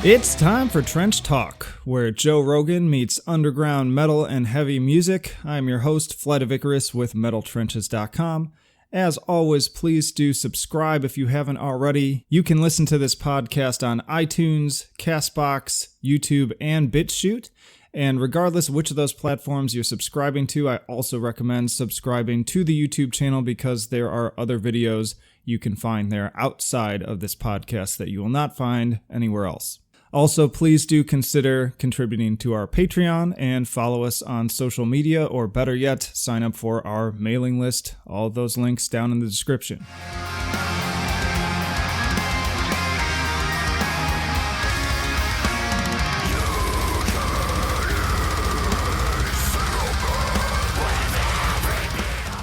It's time for Trench Talk, where Joe Rogan meets underground metal and heavy music. I'm your host, Flight of Icarus with MetalTrenches.com. As always, please do subscribe if you haven't already. You can listen to this podcast on iTunes, CastBox, YouTube, and BitChute. And regardless of which of those platforms you're subscribing to, I also recommend subscribing to the YouTube channel because there are other videos you can find there outside of this podcast that you will not find anywhere else. Also, please do consider contributing to our Patreon and follow us on social media, or better yet, sign up for our mailing list. All of those links down in the description.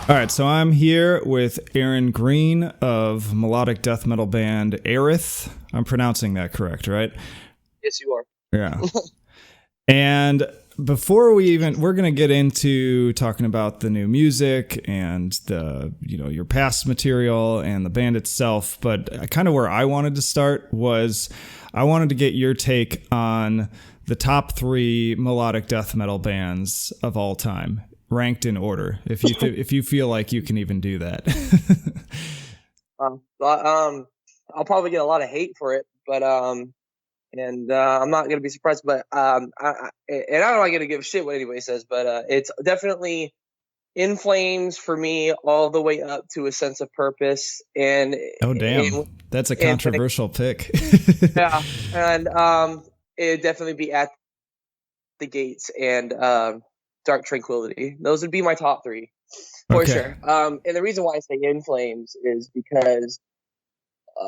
All right, so I'm here with Aaron Green of melodic death metal band Aerith. I'm pronouncing that correct, right? Yes, you are. Yeah. And before we're going to get into talking about the new music and the, your past material and the band itself, but kind of where I wanted to start was I wanted to get your take on the top 3 melodic death metal bands of all time, ranked in order, if you feel like you can even do that. I'll probably get a lot of hate for it, but I'm not gonna be surprised. But I'm not gonna give a shit what anybody says, but it's definitely In Flames for me, all the way up to A Sense of Purpose. And oh damn, that's a controversial pick. Yeah, and it'd definitely be At the Gates and Dark Tranquility. Those would be my top 3 for sure. And the reason why I say In Flames is because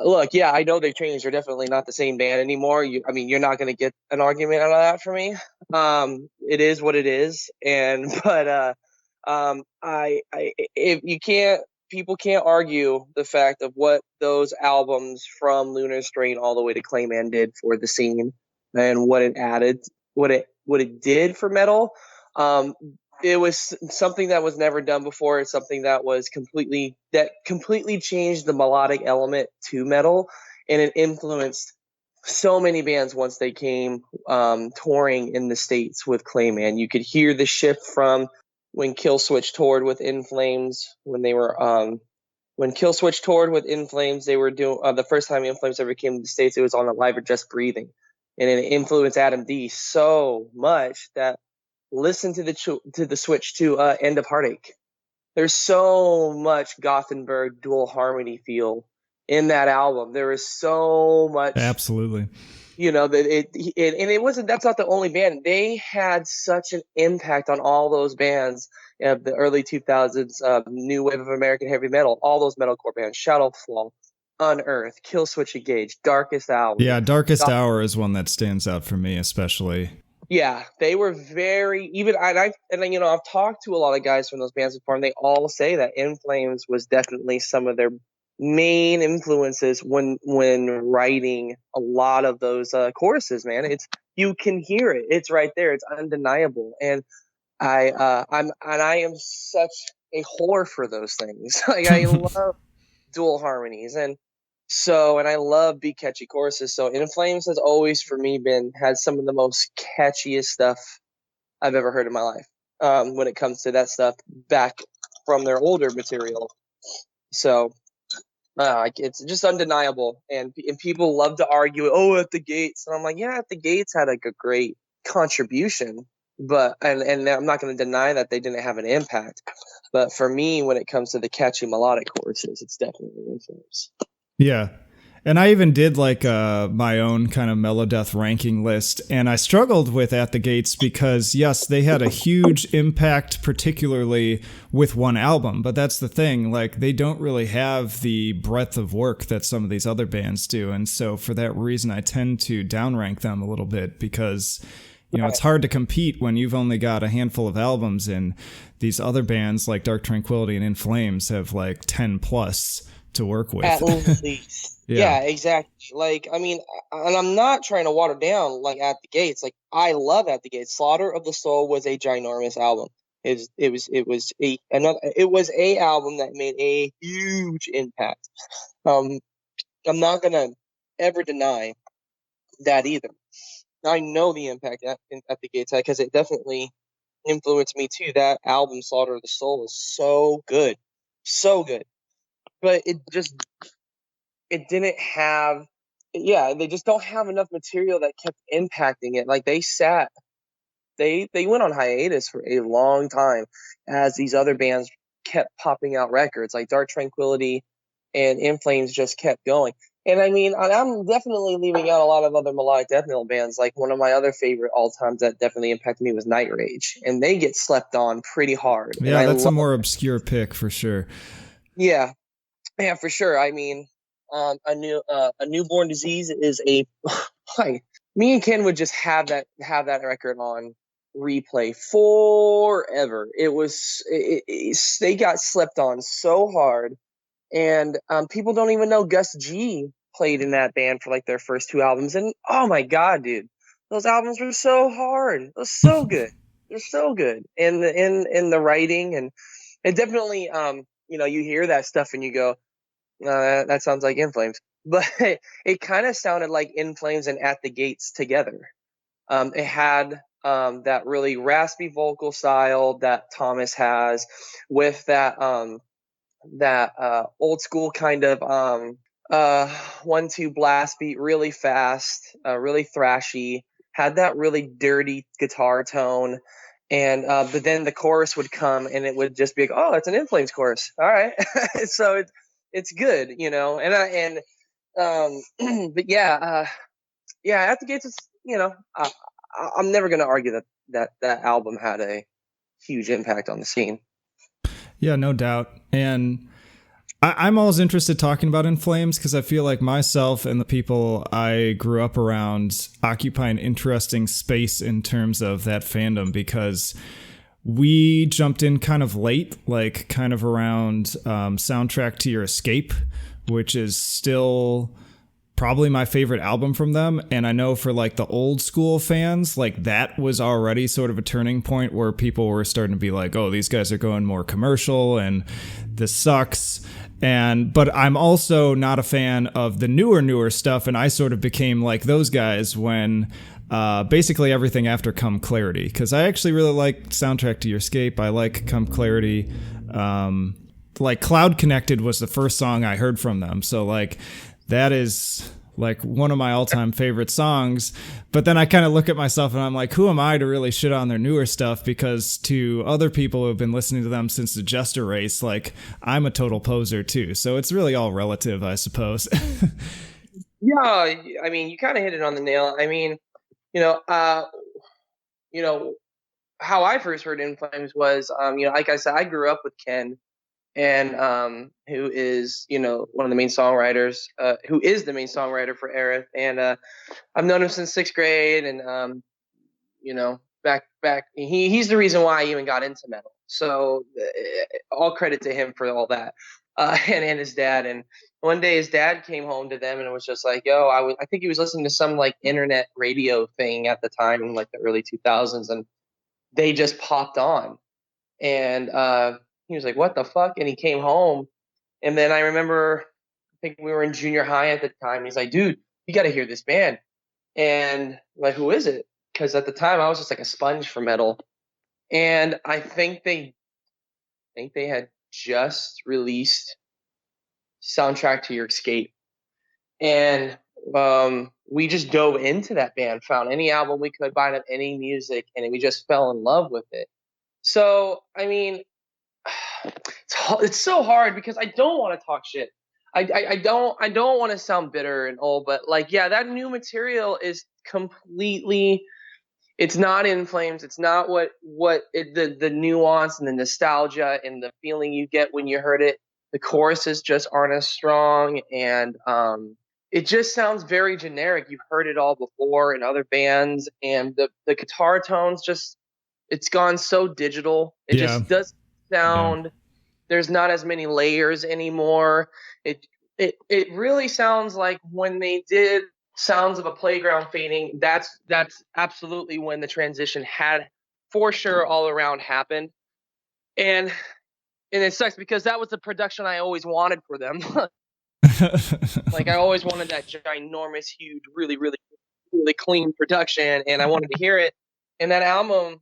look, yeah, I know they've changed. They're definitely not the same band anymore. You're not going to get an argument out of that for me. It is what it is, people can't argue the fact of what those albums from Lunar Strain all the way to Clayman did for the scene and what it added, what it did for metal. It was something that was never done before. It's something that completely changed the melodic element to metal, and it influenced so many bands once they came touring in the States with Clayman. You could hear the shift from when Killswitch toured with In Flames. When Killswitch toured with In Flames, they were doing the first time In Flames ever came to the States. It was on a Live or Just Breathing, and it influenced Adam D so much that. Listen to the switch to End of Heartache. There's so much Gothenburg dual harmony feel in that album. There is so much. Absolutely. That's not the only band. They had such an impact on all those bands of the early 2000s, new wave of American heavy metal, all those metalcore bands, Shadowfall, Unearth, Killswitch Engage, Darkest Hour. Yeah, Darkest Hour is one that stands out for me, especially. Yeah, they were I've talked to a lot of guys from those bands before, and they all say that In Flames was definitely some of their main influences when writing a lot of those choruses. Man, you can hear it; it's right there, it's undeniable. And I am such a whore for those things. Like I love dual harmonies, and I love beat catchy choruses. So In Flames has always for me had some of the most catchiest stuff I've ever heard in my life when it comes to that stuff back from their older material. So it's just undeniable, and people love to argue, At the Gates, and I'm like, yeah, At the Gates had a great contribution, but and I'm not going to deny that they didn't have an impact, but for me, when it comes to the catchy melodic choruses, it's definitely In Flames. Yeah. And I even did my own kind of Melodeath ranking list, and I struggled with At the Gates because, yes, they had a huge impact, particularly with one album. But that's the thing, they don't really have the breadth of work that some of these other bands do. And so for that reason, I tend to downrank them a little bit because, it's hard to compete when you've only got a handful of albums, and these other bands like Dark Tranquility and In Flames have 10 plus to work with. At least. Yeah, exactly. And I'm not trying to water down At the Gates. I love At the Gates. Slaughter of the Soul was a ginormous album. It was a album that made a huge impact. I'm not gonna ever deny that either. I know the impact at the Gates had, because it definitely influenced me too. That album, Slaughter of the Soul, is so good, so good. But it didn't have, yeah, they just don't have enough material that kept impacting it. Like they went on hiatus for a long time as these other bands kept popping out records, like Dark Tranquility and In Flames just kept going. And I mean, I'm definitely leaving out a lot of other melodic death metal bands. Like one of my other favorite all times that definitely impacted me was Night Rage, and they get slept on pretty hard. And Yeah, I that's a love, more obscure pick for sure. yeah, yeah, for sure. I mean, a newborn disease is a like me and Ken would just have that record on replay forever. They got slept on so hard, and people don't even know Gus G played in that band for like their first two albums, and oh my god, dude, those albums were so hard. It was so good. They're so good in the writing, and it definitely you hear that stuff and you go, that sounds like In Flames, but it kind of sounded like In Flames and At the Gates together. It had that really raspy vocal style that Thomas has, with that old school kind of 1-2 blast beat, really fast, really thrashy. Had that really dirty guitar tone, and but then the chorus would come, and it would just be like, oh, it's an In Flames chorus. All right, so it's good, but yeah, At the Gates is, I'm never gonna argue that album had a huge impact on the scene. Yeah, no doubt. And I'm always interested talking about In Flames because I feel like myself and the people I grew up around occupy an interesting space in terms of that fandom, because we jumped in kind of late, like kind of around Soundtrack to Your Escape, which is still probably my favorite album from them. And I know for like the old school fans, like that was already sort of a turning point where people were starting to be like, oh, these guys are going more commercial and this sucks. But I'm also not a fan of the newer stuff, and I sort of became like those guys when basically everything after Come Clarity, because I actually really like Soundtrack to Your Escape. I like Come Clarity. Like Cloud Connected was the first song I heard from them, so like that is like one of my all-time favorite songs. But then I kind of look at myself and I'm like, who am I to really shit on their newer stuff? Because to other people who have been listening to them since the Jester race, like I'm a total poser too. So it's really all relative, I suppose. Yeah, I mean, you kind of hit it on the nail. I mean, you know, how I first heard In Flames was, like I said, I grew up with Ken, and who is, one of the main songwriters, who is the main songwriter for Aerith, and I've known him since sixth grade, and back he's the reason why I even got into metal. So all credit to him for all that, and his dad. And one day his dad came home to them and was just like, "Yo, I think he was listening to some like internet radio thing at the time in like the early 2000s, and they just popped on." And he was like, "What the fuck?" And he came home, and then I remember, I think we were in junior high at the time. He's like, "Dude, you got to hear this band." And I'm like, "Who is it?" Because at the time I was just like a sponge for metal, and I think they had just released Soundtrack to Your Escape, and we just dove into that band, found any album we could, buy them any music, and we just fell in love with it. So I mean, it's so hard because I don't want to talk shit. I don't want to sound bitter and old, but like, yeah, that new material is completely. It's not In Flames. It's not the nuance and the nostalgia and the feeling you get when you heard it. The choruses just aren't as strong, and it just sounds very generic. You've heard it all before in other bands, and the guitar tones it's gone so digital. It Yeah. just doesn't sound. Yeah. There's not as many layers anymore. It really sounds like when they did Sounds of a Playground Fading, that's absolutely when the transition had for sure all around happened. And it sucks because that was the production I always wanted for them. Like I always wanted that ginormous, huge, really, really really clean production, and I wanted to hear it. And that album,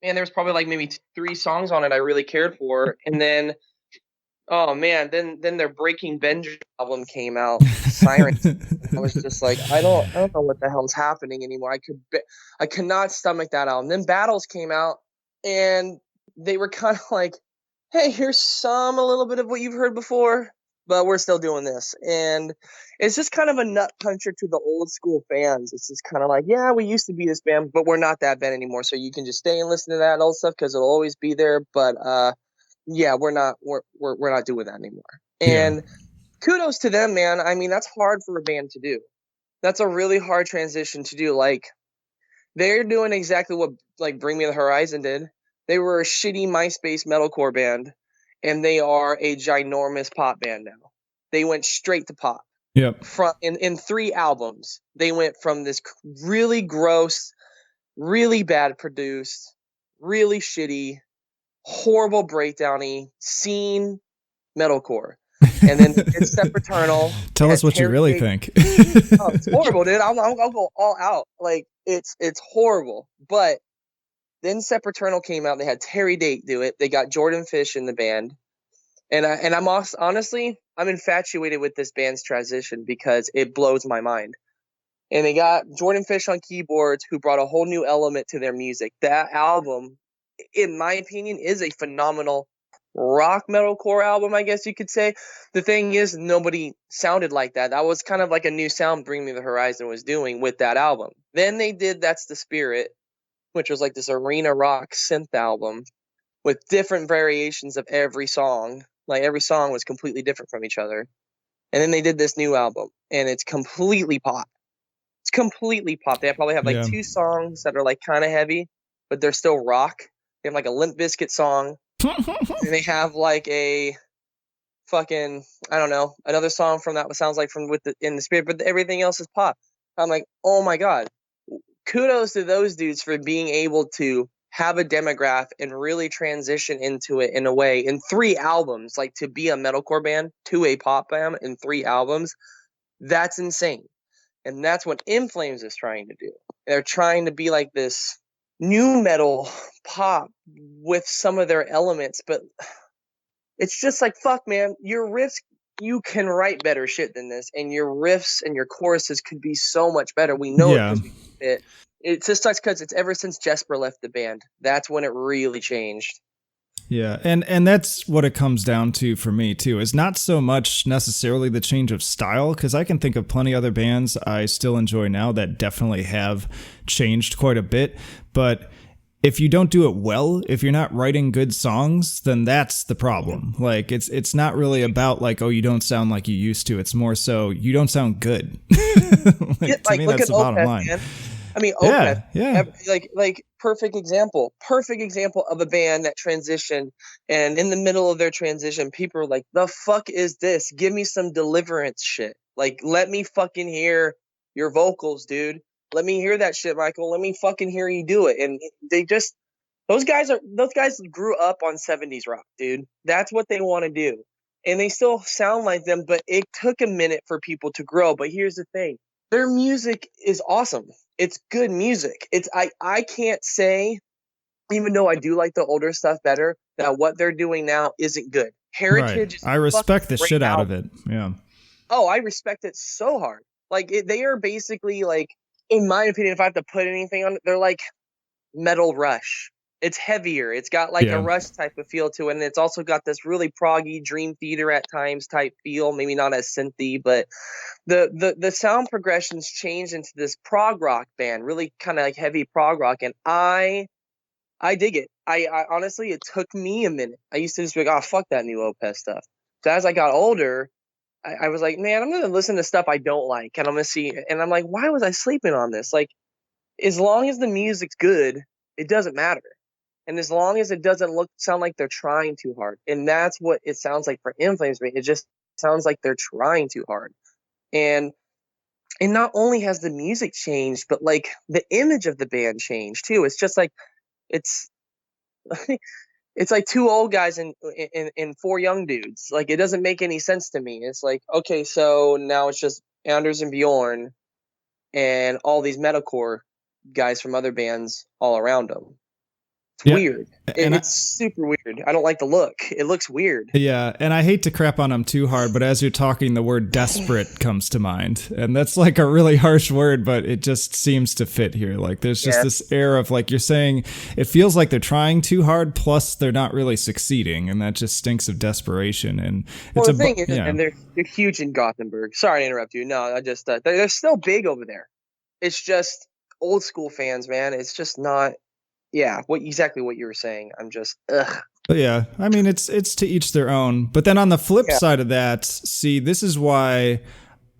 man, there was probably like maybe 3 songs on it I really cared for. And then, oh man, then their Breaking Benjamin album came out, Siren. I was just like, I don't know what the hell's happening anymore. I could not stomach that album. Then Battles came out, and they were kind of like, hey, here's a little bit of what you've heard before, but we're still doing this. And it's just kind of a nut puncher to the old school fans. It's just kind of like, yeah, we used to be this band, but we're not that band anymore. So you can just stay and listen to that old stuff because it'll always be there. But yeah, we're not doing that anymore. And Yeah. kudos to them, man. I mean, that's hard for a band to do. That's a really hard transition to do. Like, they're doing exactly what like Bring Me the Horizon did. They were a shitty MySpace metalcore band, and they are a ginormous pop band now. They went straight to pop. Yep. In 3 albums, they went from this really gross, really bad produced, really shitty, horrible breakdowny scene metalcore. And then it's Sempiternal. Tell us what you really think. Oh, it's horrible, dude. I'll go all out. Like, it's horrible. But then Sempiternal came out. They had Terry Date do it. They got Jordan Fish in the band. And I'm honestly, I'm infatuated with this band's transition because it blows my mind. And they got Jordan Fish on keyboards, who brought a whole new element to their music. That album, in my opinion, is a phenomenal rock metalcore album, I guess you could say. The thing is, nobody sounded like that. That was kind of like a new sound Bring Me the Horizon was doing with that album. Then they did That's the Spirit, which was like this arena rock synth album with different variations of every song. Like, every song was completely different from each other. And then they did this new album, and it's completely pop. It's completely pop. They probably have like 2 songs that are like kind of heavy, but they're still rock. They have like a Limp Bizkit song. And they have like a fucking, I don't know, another song from that sounds like from In the Spirit, but everything else is pop. I'm like, oh my God. Kudos to those dudes for being able to have a demographic and really transition into it in a way in 3 albums, like to be a metalcore band to a pop band in 3 albums. That's insane. And that's what In Flames is trying to do. They're trying to be like this new metal pop with some of their elements, but it's just like, fuck, man, your riffs, you can write better shit than this, and your riffs and your choruses could be so much better. We know it because we did it. It just sucks because it's ever since Jesper left the band. That's when it really changed. Yeah, and that's what it comes down to for me too, is not so much necessarily the change of style, because I can think of plenty other bands I still enjoy now that definitely have changed quite a bit, but if you don't do it well, if you're not writing good songs, then that's the problem. Like, it's not really about like, oh, you don't sound like you used to. It's more so you don't sound good. To me, that's the bottom line. Man. I mean, Opeth, yeah. Like perfect example of a band that transitioned, and in the middle of their transition, people are like, the fuck is this? Give me some Deliverance shit. Like, let me fucking hear your vocals, dude. Let me hear that shit, Michael. Let me fucking hear you do it. And they just, those guys grew up on 70s rock, dude. That's what they want to do. And they still sound like them, but it took a minute for people to grow. But here's the thing. Their music is awesome. It's good music. I can't say, even though I do like the older stuff better, that what they're doing now isn't good. Heritage. Right. I respect the shit out of it. Yeah. Oh, I respect it so hard. Like, they are basically like, in my opinion, if I have to put anything on it, they're like Metal Rush. It's heavier. It's got like a Rush type of feel to it. And it's also got this really proggy Dream Theater at times type feel. Maybe not as synthy, but the sound progressions changed into this prog rock band, really kind of like heavy prog rock. And I dig it. I honestly, it took me a minute. I used to just be like, oh, fuck that new Opeth stuff. So as I got older, I was like, man, I'm going to listen to stuff I don't like, and I'm going to see. And I'm like, why was I sleeping on this? Like, as long as the music's good, it doesn't matter. And as long as it doesn't sound like they're trying too hard. And that's what it sounds like for In Flames. It just sounds like they're trying too hard. And not only has the music changed, but like the image of the band changed too. It's just like, it's like 2 old guys and 4 young dudes. Like, it doesn't make any sense to me. It's like, okay, so now it's just Anders and Bjorn, and all these metalcore guys from other bands all around him. It's Yeah. weird. And It's super weird. I don't like the look. It looks weird. yeah, and I hate to crap on them too hard, but as you're talking, the word desperate comes to mind. And that's like a really harsh word, but it just seems to fit here. Like there's just this air of, like you're saying, it feels like they're trying too hard, plus they're not really succeeding, and that just stinks of desperation. And Well, it's the thing is, yeah. and they're huge in Gothenburg. Sorry to interrupt you. No, I just they're still big over there. It's just old school fans, man. It's just not. Yeah, exactly what you were saying. I'm just ugh. But yeah, I mean it's to each their own. But then on the flip Yeah. side of that, see, this is why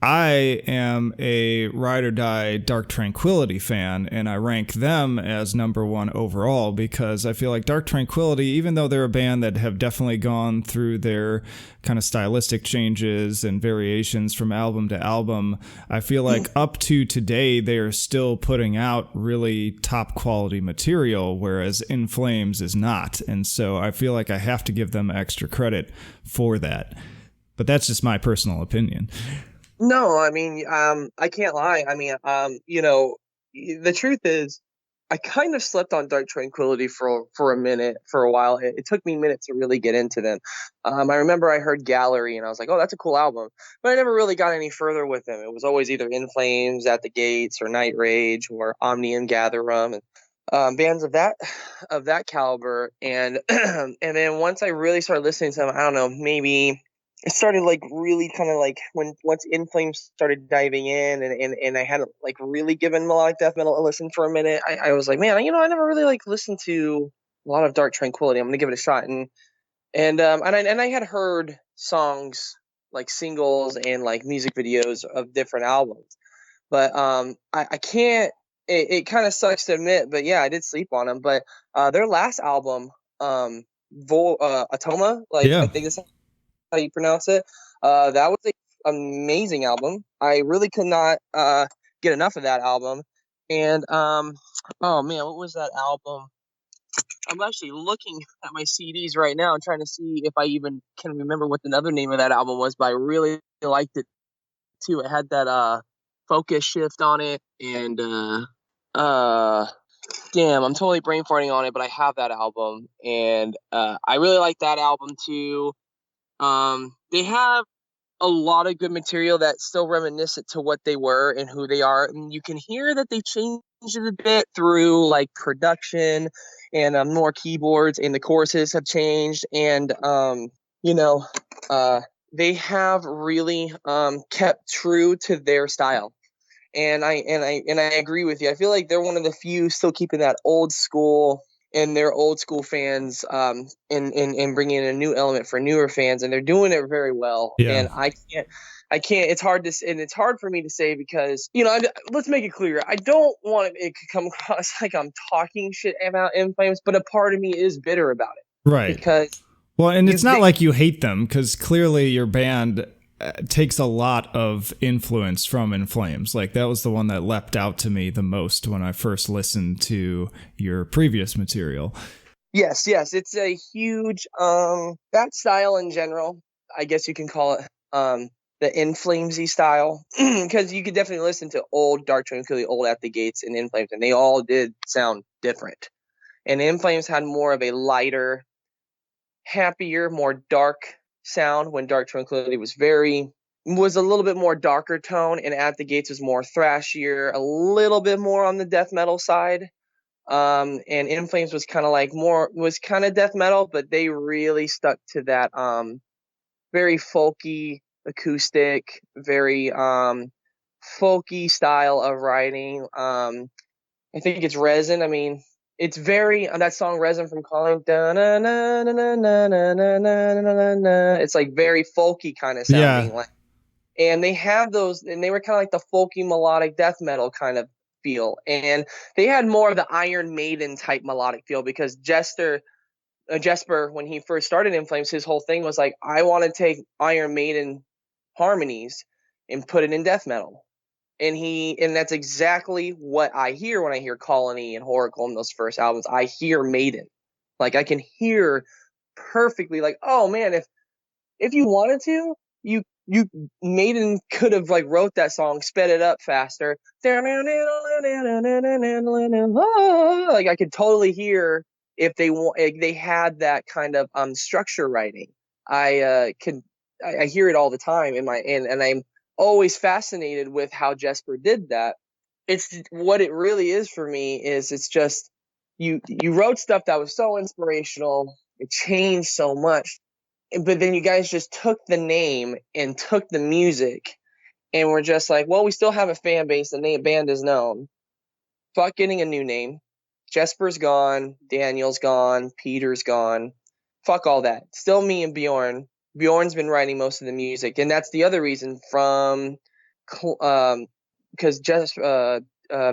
I am a Ride or Die Dark Tranquillity fan, and I rank them as number one overall because I feel like Dark Tranquillity, even though they're a band that have definitely gone through their kind of stylistic changes and variations from album to album, I feel like up to today they are still putting out really top quality material, whereas In Flames is not. And so I feel like I have to give them extra credit for that. But that's just my personal opinion. No, I mean, I can't lie. I mean, the truth is, I kind of slept on Dark Tranquillity for a minute, for a while. It took me a minute to really get into them. I remember I heard Gallery, and I was like, "Oh, that's a cool album," but I never really got any further with them. It was always either In Flames, At the Gates, or Night Rage, or Omnium Gatherum, and bands of that caliber. And and then once I really started listening to them, I don't know, maybe it started like really kind of like once In Flames started diving in, and I hadn't like really given melodic death metal a listen for a minute. I was like, man, I never really like listened to a lot of Dark Tranquillity. I'm gonna give it a shot. And I had heard songs like singles and like music videos of different albums, but I can't. It kind of sucks to admit, but yeah, I did sleep on them. But their last album, Atoma, like I Yeah. think that's how you pronounce it. That was an amazing album. I really could not get enough of that album. And oh man, what was that album? I'm actually looking at my CDs right now and trying to see if I even can remember what the other name of that album was. But I really liked it too. It had that focus shift on it, and damn, I'm totally brain farting on it. But I have that album, and I really like that album too. They have a lot of good material that's still reminiscent to what they were and who they are. And you can hear that they changed it a bit through like production and more keyboards, and the choruses have changed. And, you know, uh, they have really kept true to their style. And I agree with you. I feel like they're one of the few still keeping that old school, and their old school fans, and bringing in a new element for newer fans, and they're doing it very well. Yeah. And I can't. It's hard to, and it's hard for me to say because let's make it clear. I don't want it to come across like I'm talking shit about In Flames, but a part of me is bitter about it Right. because Well, and it's not they, like you hate them, because clearly your band takes a lot of influence from In Flames. Like that was the one that leapt out to me the most when I first listened to your previous material. yes, it's a huge that style in general. I guess you can call it the In Flamesy style because you could definitely listen to old Dark Tranquillity, old At the Gates, and In Flames, and they all did sound different. And In Flames had more of a lighter, happier, more dark sound when Dark Tranquillity was a little bit more darker tone, and At the Gates was more thrashier, a little bit more on the death metal side. And In Flames was kind of death metal, but they really stuck to that very folky, acoustic, very folky style of writing. I think it's Resin. I mean, it's very that song Resin from Calling. It's like very folky kind of Yeah. sounding, like, and they have those, and they were kind of like the folky melodic death metal kind of feel, and they had more of the Iron Maiden type melodic feel because Jesper, when he first started In Flames, his whole thing was like, I want to take Iron Maiden harmonies and put it in death metal. And that's exactly what I hear when I hear Colony and Horacle in those first albums. I hear Maiden. Like I can hear perfectly, like, oh man, if you wanted to, Maiden could have like wrote that song, sped it up faster. Like I could totally hear if they had that kind of structure writing. I hear it all the time and I'm always fascinated with how Jesper did that. It's what it really is for me is it's just you wrote stuff that was so inspirational. It changed so much, but then you guys just took the name and took the music and we're just like, well, we still have a fan base. The name band is known. Fuck getting a new name. Jesper's gone. Daniel's gone. Peter's gone. Fuck all that. Still me and Bjorn. Bjorn's been writing most of the music, and that's the other reason because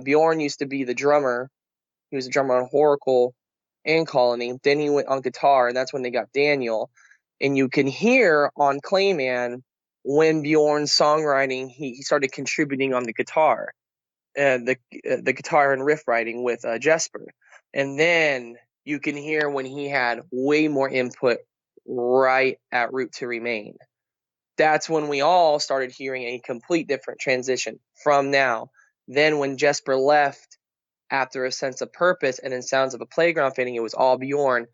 Bjorn used to be the drummer. He was a drummer on Horacle and Colony. Then he went on guitar, and that's when they got Daniel. And you can hear on Clayman when Bjorn's songwriting, he started contributing on the guitar, the guitar and riff writing with Jesper. And then you can hear when he had way more input right at Root to Remain. That's when we all started hearing a complete different transition from now. Then when Jesper left after A Sense of Purpose and then Sounds of a Playground fading, it was all Bjorn.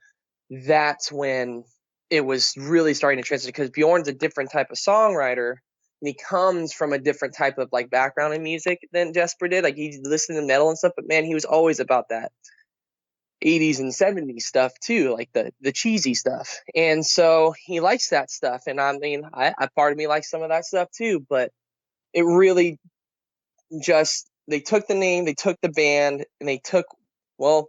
That's when it was really starting to transition because Bjorn's a different type of songwriter and he comes from a different type of like background in music than Jesper did. Like he listened to metal and stuff, but man, he was always about that 80s and 70s stuff too, like the cheesy stuff. And so he likes that stuff. And I mean, I part of me likes some of that stuff too, but it really just, they took the name, they took the band, and they took, well,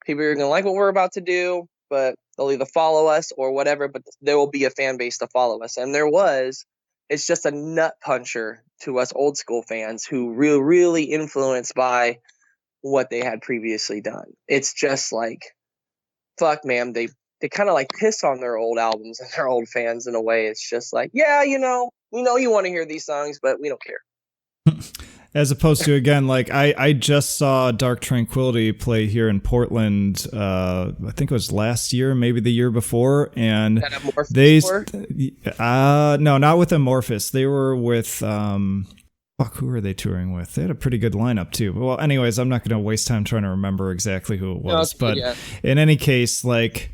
people are going to like what we're about to do, but they'll either follow us or whatever, but there will be a fan base to follow us. And there was. It's just a nut puncher to us old school fans who really influenced by what they had previously done. It's just like, fuck, man, they kind of like piss on their old albums and their old fans in a way. It's just like, yeah, we know you want to hear these songs, but we don't care. As opposed to, again, like I just saw Dark Tranquillity play here in Portland. I think it was last year, maybe the year before, and they no, not with Amorphous. They were with who were they touring with? They had a pretty good lineup too. Well, anyways, I'm not going to waste time trying to remember exactly who it was, but in any case, like,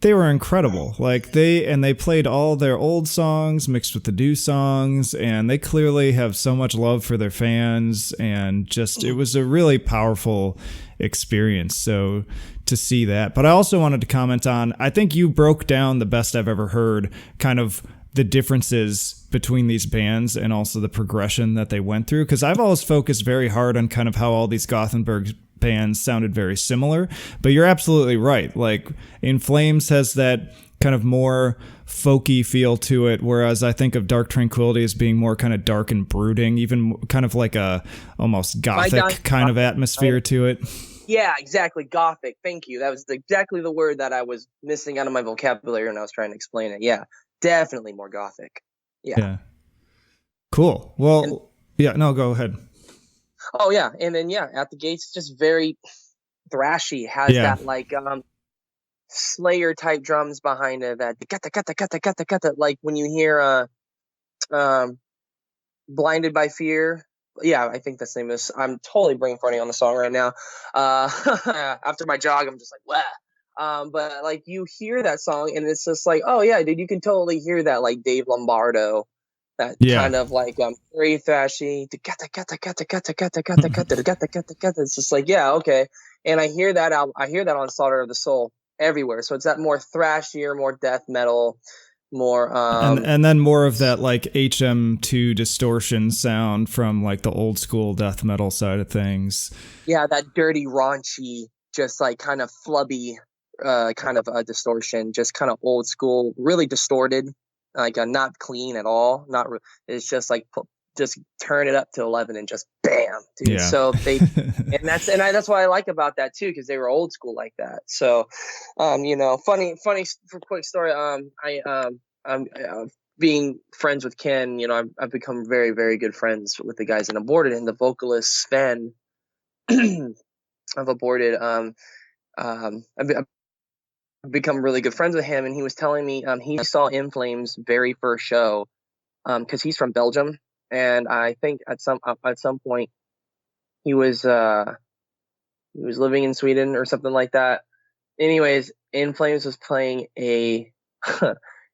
they were incredible. Like they played all their old songs mixed with the new songs, and they clearly have so much love for their fans, and just, it was a really powerful experience. So to see that, but I also wanted to comment on, I think you broke down the best I've ever heard, kind of the differences between these bands and also the progression that they went through. Cause I've always focused very hard on kind of how all these Gothenburg bands sounded very similar, but you're absolutely right. Like In Flames has that kind of more folky feel to it, whereas I think of Dark Tranquillity as being more kind of dark and brooding, even kind of like a almost gothic kind of atmosphere to it. Yeah, exactly. Gothic. Thank you. That was exactly the word that I was missing out of my vocabulary when I was trying to explain it. Yeah, definitely more gothic. Yeah. Cool. Well, go ahead. Oh yeah, and then at the gates, just very thrashy. Has that like Slayer type drums behind it. That kata, like when you hear Blinded by Fear. Yeah, I think that's the name of this. I'm totally brain farting on the song right now. After my jog, I'm just like, wow. But like you hear that song, and it's just like, oh yeah, dude, you can totally hear that like Dave Lombardo. That kind of like very thrashy. It's just like, yeah, okay. And I hear that on Slaughter of the Soul everywhere. So it's that more thrashier, more death metal, more and then more of that like HM2 distortion sound from like the old school death metal side of things. Yeah, that dirty, raunchy, just like kind of flubby kind of distortion, just kind of old school, really distorted. Like not clean at all. It's just like just turn it up to 11 and just bam, dude. Yeah. So that's what I like about that too, because they were old school like that. So, funny for quick story. I'm being friends with Ken. I've become very, very good friends with the guys in Aborted, and the vocalist Sven of Aborted. I've become really good friends with him, and he was telling me he saw In Flames' very first show because he's from Belgium, and I think at some point he was living in Sweden or something like that. Anyways, In Flames was playing a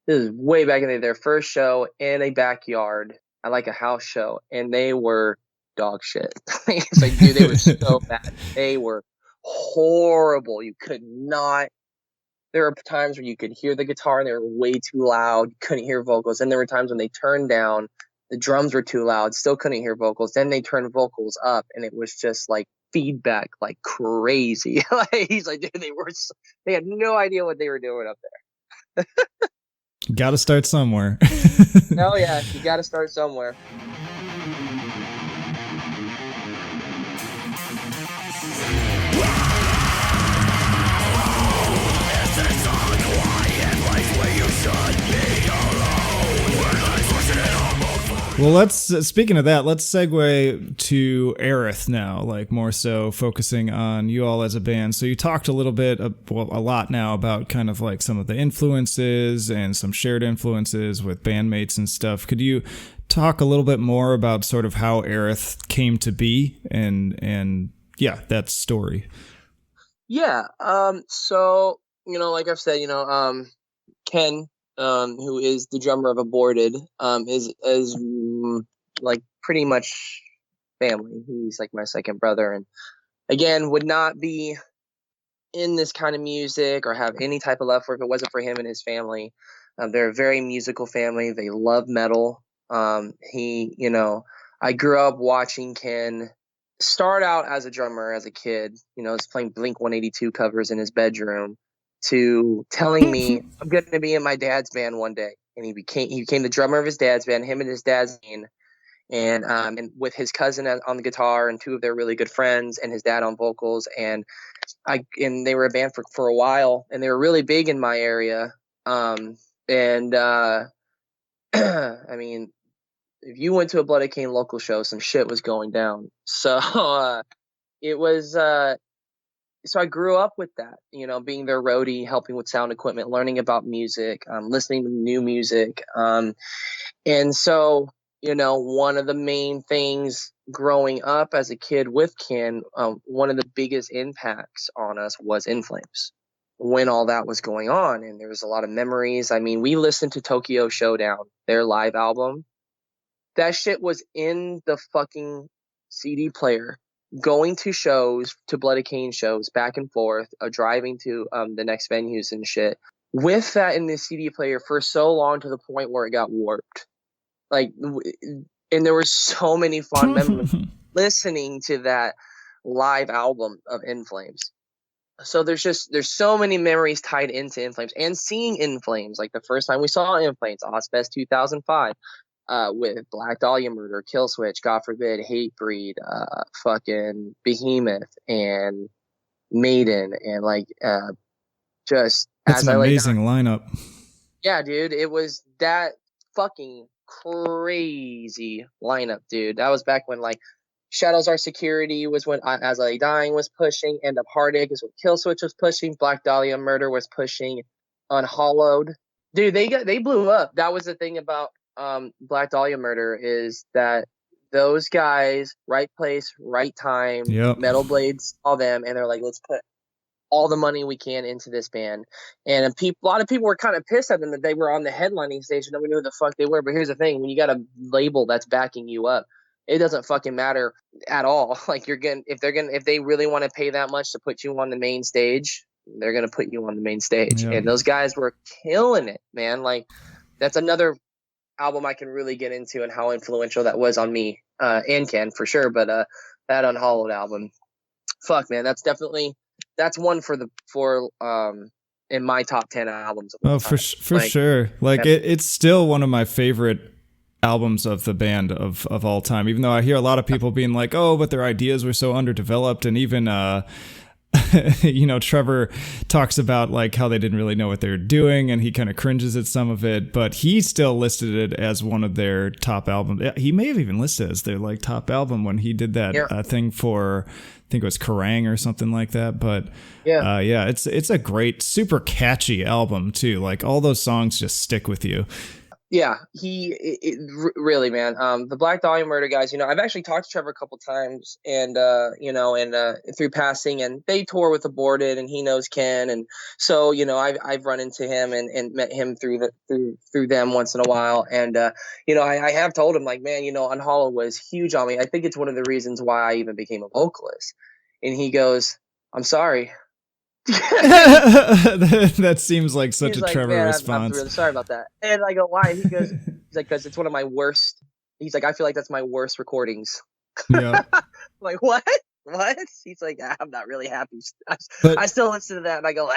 this is way back in the day, their first show in a backyard at like a house show, and they were dog shit. It's like, dude, they were so bad. They were horrible. You could not. There were times where you could hear the guitar and they were way too loud. You couldn't hear vocals. And there were times when they turned down, the drums were too loud, still couldn't hear vocals. Then they turned vocals up, and it was just like feedback like crazy. Like, he's like, dude, they had no idea what they were doing up there. Got to start somewhere. Oh yeah, you got to start somewhere. Well, speaking of that, let's segue to Aerith now, like more so focusing on you all as a band. So you talked a little bit, a lot now about kind of like some of the influences and some shared influences with bandmates and stuff. Could you talk a little bit more about sort of how Aerith came to be and yeah, that story? Yeah. So, like I've said, Ken, who is the drummer of Aborted, is like pretty much family. He's like my second brother, and again, would not be in this kind of music or have any type of love for it if it wasn't for him and his family. They're a very musical family. They love metal. I grew up watching Ken start out as a drummer as a kid. Was playing Blink-182 covers in his bedroom, to telling me I'm going to be in my dad's band one day. And he became the drummer of his dad's band, him and his dad's band, and with his cousin on the guitar and two of their really good friends and his dad on vocals. And they were a band for a while, and they were really big in my area. I mean, if you went to a Bloody Cane local show, some shit was going down. So it was so I grew up with that, being their roadie, helping with sound equipment, learning about music, listening to new music. And so, one of the main things growing up as a kid with Ken, one of the biggest impacts on us was In Flames when all that was going on. And there was a lot of memories. I mean, we listened to Tokyo Showdown, their live album. That shit was in the fucking CD player. Going to shows, to Bloody Cane shows, back and forth, driving to the next venues and shit, with that in the CD player for so long, to the point where it got warped. Like, and there were so many fond memories listening to that live album of In Flames. So there's so many memories tied into In Flames, and seeing In Flames, like the first time we saw In Flames, Ozfest 2005. With Black Dahlia Murder, Killswitch, God Forbid, Hatebreed, fucking Behemoth, and Maiden, and just that's an amazing lineup. Yeah, dude, it was that fucking crazy lineup, dude. That was back when Shadows Are Security was when As I Lay Dying was pushing, End Up Heartache is what Killswitch was pushing, Black Dahlia Murder was pushing, Unhallowed. Dude, they blew up. That was the thing about Black Dahlia Murder, is that those guys, right place, right time, yep. Metal Blades saw them, and they're like, let's put all the money we can into this band. And a lot of people were kind of pissed at them that they were on the headlining stage and nobody knew who the fuck they were. But here's the thing, when you got a label that's backing you up, it doesn't fucking matter at all. Like, if they really want to pay that much to put you on the main stage, they're gonna put you on the main stage. Yep. And those guys were killing it, man. Like, that's another album I can really get into, and how influential that was on me and Ken, for sure. But that Unhallowed album, fuck, man, that's one for in my top 10 albums of all time. For sure. Like, it's still one of my favorite albums of the band of all time, even though I hear a lot of people being like, oh, but their ideas were so underdeveloped. And even Trevor talks about like how they didn't really know what they were doing, and he kind of cringes at some of it, but he still listed it as one of their top albums. He may have even listed it as their like top album when he did that thing for, I think it was Kerrang or something like that. But it's a great, super catchy album too. Like, all those songs just stick with you. Yeah, really, man. The Black Dahlia murder guys, I've actually talked to Trevor a couple times, and through passing, and they tour with Aborted, and he knows Ken, and so I've run into him and met him through them once in a while, and I have told him like, man, Unhollow was huge on me. I think it's one of the reasons why I even became a vocalist, and he goes, "I'm sorry." That seems like such He's a like, Trevor man, I'm response. really sorry about that. And I go, why? He goes, he's like, because it's one of my worst. He's like, I feel like that's my worst recordings. Yeah. I'm like, what? What? He's like, I'm not really happy. I But still listen to that and I go,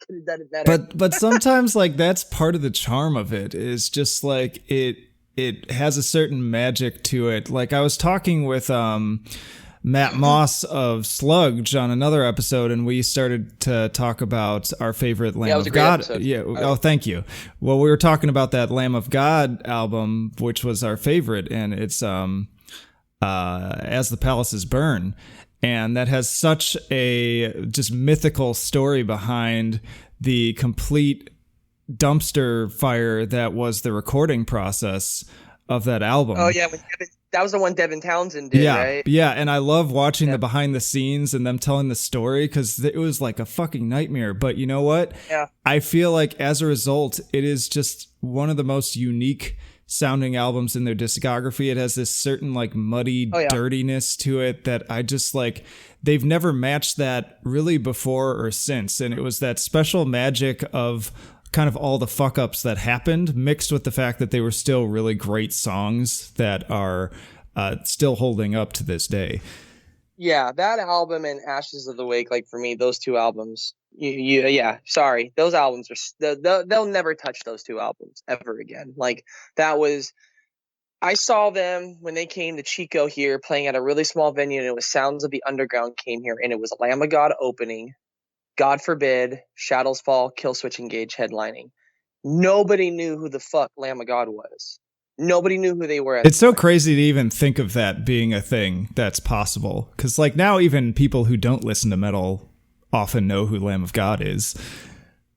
could have done it better. but sometimes like that's part of the charm of it is just like it has a certain magic to it. Like I was talking with Matt Moss of Sludge on another episode, and we started to talk about our favorite Lamb of God. Episode. Yeah. Oh, thank you. Well, we were talking about that Lamb of God album, which was our favorite, and it's As the Palaces Burn. And that has such a just mythical story behind the complete dumpster fire that was the recording process of that album. Oh yeah, that was the one Devin Townsend did, right? Yeah, and I love watching the behind the scenes and them telling the story because it was like a fucking nightmare. But you know what? Yeah. I feel like as a result, it is just one of the most unique sounding albums in their discography. It has this certain like muddy dirtiness to it that I just like. They've never matched that really before or since, and it was that special magic of kind of all the fuck ups that happened mixed with the fact that they were still really great songs that are still holding up to this day. Yeah, that album and Ashes of the Wake, like for me, those two albums, sorry, those albums are they'll never touch those two albums ever again. Like that was, I saw them when they came to Chico here playing at a really small venue, and it was Sounds of the Underground came here, and it was Lamb of God opening, God Forbid, Shadows Fall, Killswitch Engage headlining. Nobody knew who the fuck Lamb of God was. Nobody knew who they were. It's so crazy to even think of that being a thing that's possible. Because like now even people who don't listen to metal often know who Lamb of God is.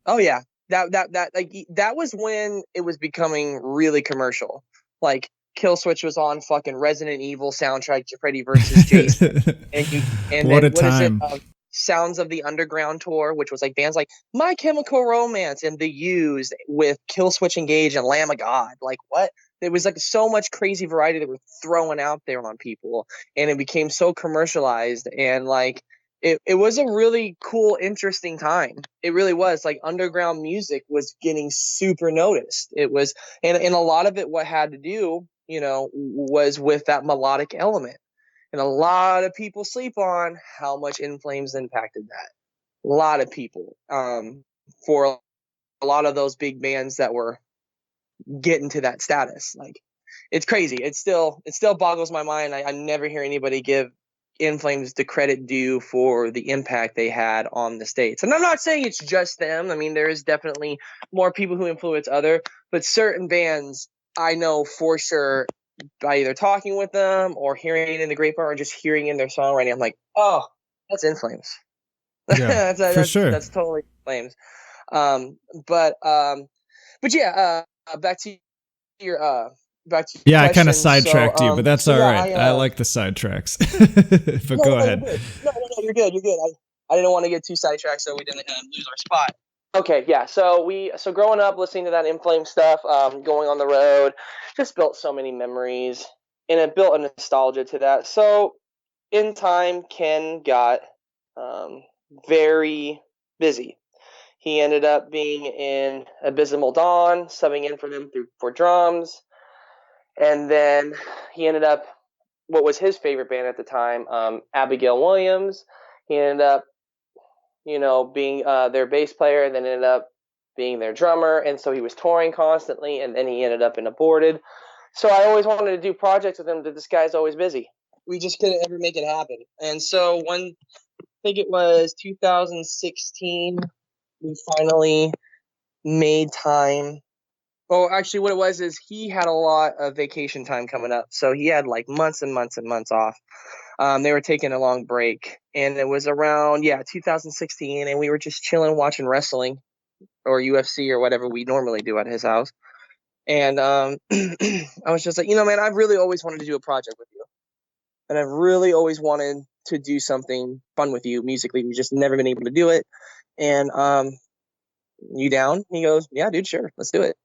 Oh yeah. That was when it was becoming really commercial. Like Killswitch was on fucking Resident Evil soundtrack to Freddy versus Jason. and what then, a time. Sounds of the Underground tour, which was like bands like My Chemical Romance and The Used with Killswitch Engage and Lamb of God. Like what? There was like so much crazy variety that were throwing out there on people, and it became so commercialized, and like it was a really cool, interesting time. It really was. Like underground music was getting super noticed. It was, and a lot of it, what had to do, was with that melodic element. And a lot of people sleep on how much In Flames impacted that. A lot of people, for a lot of those big bands that were getting to that status. Like it's crazy. It still boggles my mind. I never hear anybody give In Flames the credit due for the impact they had on the States. And I'm not saying it's just them. I mean, there is definitely more people who influence other, but certain bands I know for sure by either talking with them or hearing it in the grapevine or just hearing in their songwriting, I'm like, oh, that's In Flames. Yeah, for sure. That's totally Flames. But yeah, back to your back to your I kind of question. sidetracked you, but that's all right. I like the sidetracks. But go ahead. No, you're good. You're good. I didn't want to get too sidetracked, so we didn't lose our spot. Okay, yeah. So growing up, listening to that In Flames stuff, going on the road, just built so many memories, and it built a nostalgia to that. So in time, Ken got very busy. He ended up being in Abysmal Dawn, subbing in for them for drums. And then he ended up, what was his favorite band at the time, Abigail Williams. He ended up, being their bass player, and then ended up being their drummer. And so he was touring constantly, and then he ended up in Aborted. So I always wanted to do projects with him, but this guy's always busy. We just couldn't ever make it happen. And so I think it was 2016, we finally made time. Oh, actually, what it was is he had a lot of vacation time coming up. So he had like months and months and months off. They were taking a long break. And it was around, 2016. And we were just chilling, watching wrestling or UFC or whatever we normally do at his house. And I was just like, man, I've really always wanted to do a project with you, and I've really always wanted to do something fun with you musically. We've just never been able to do it. And you down? He goes, yeah, dude, sure, let's do it.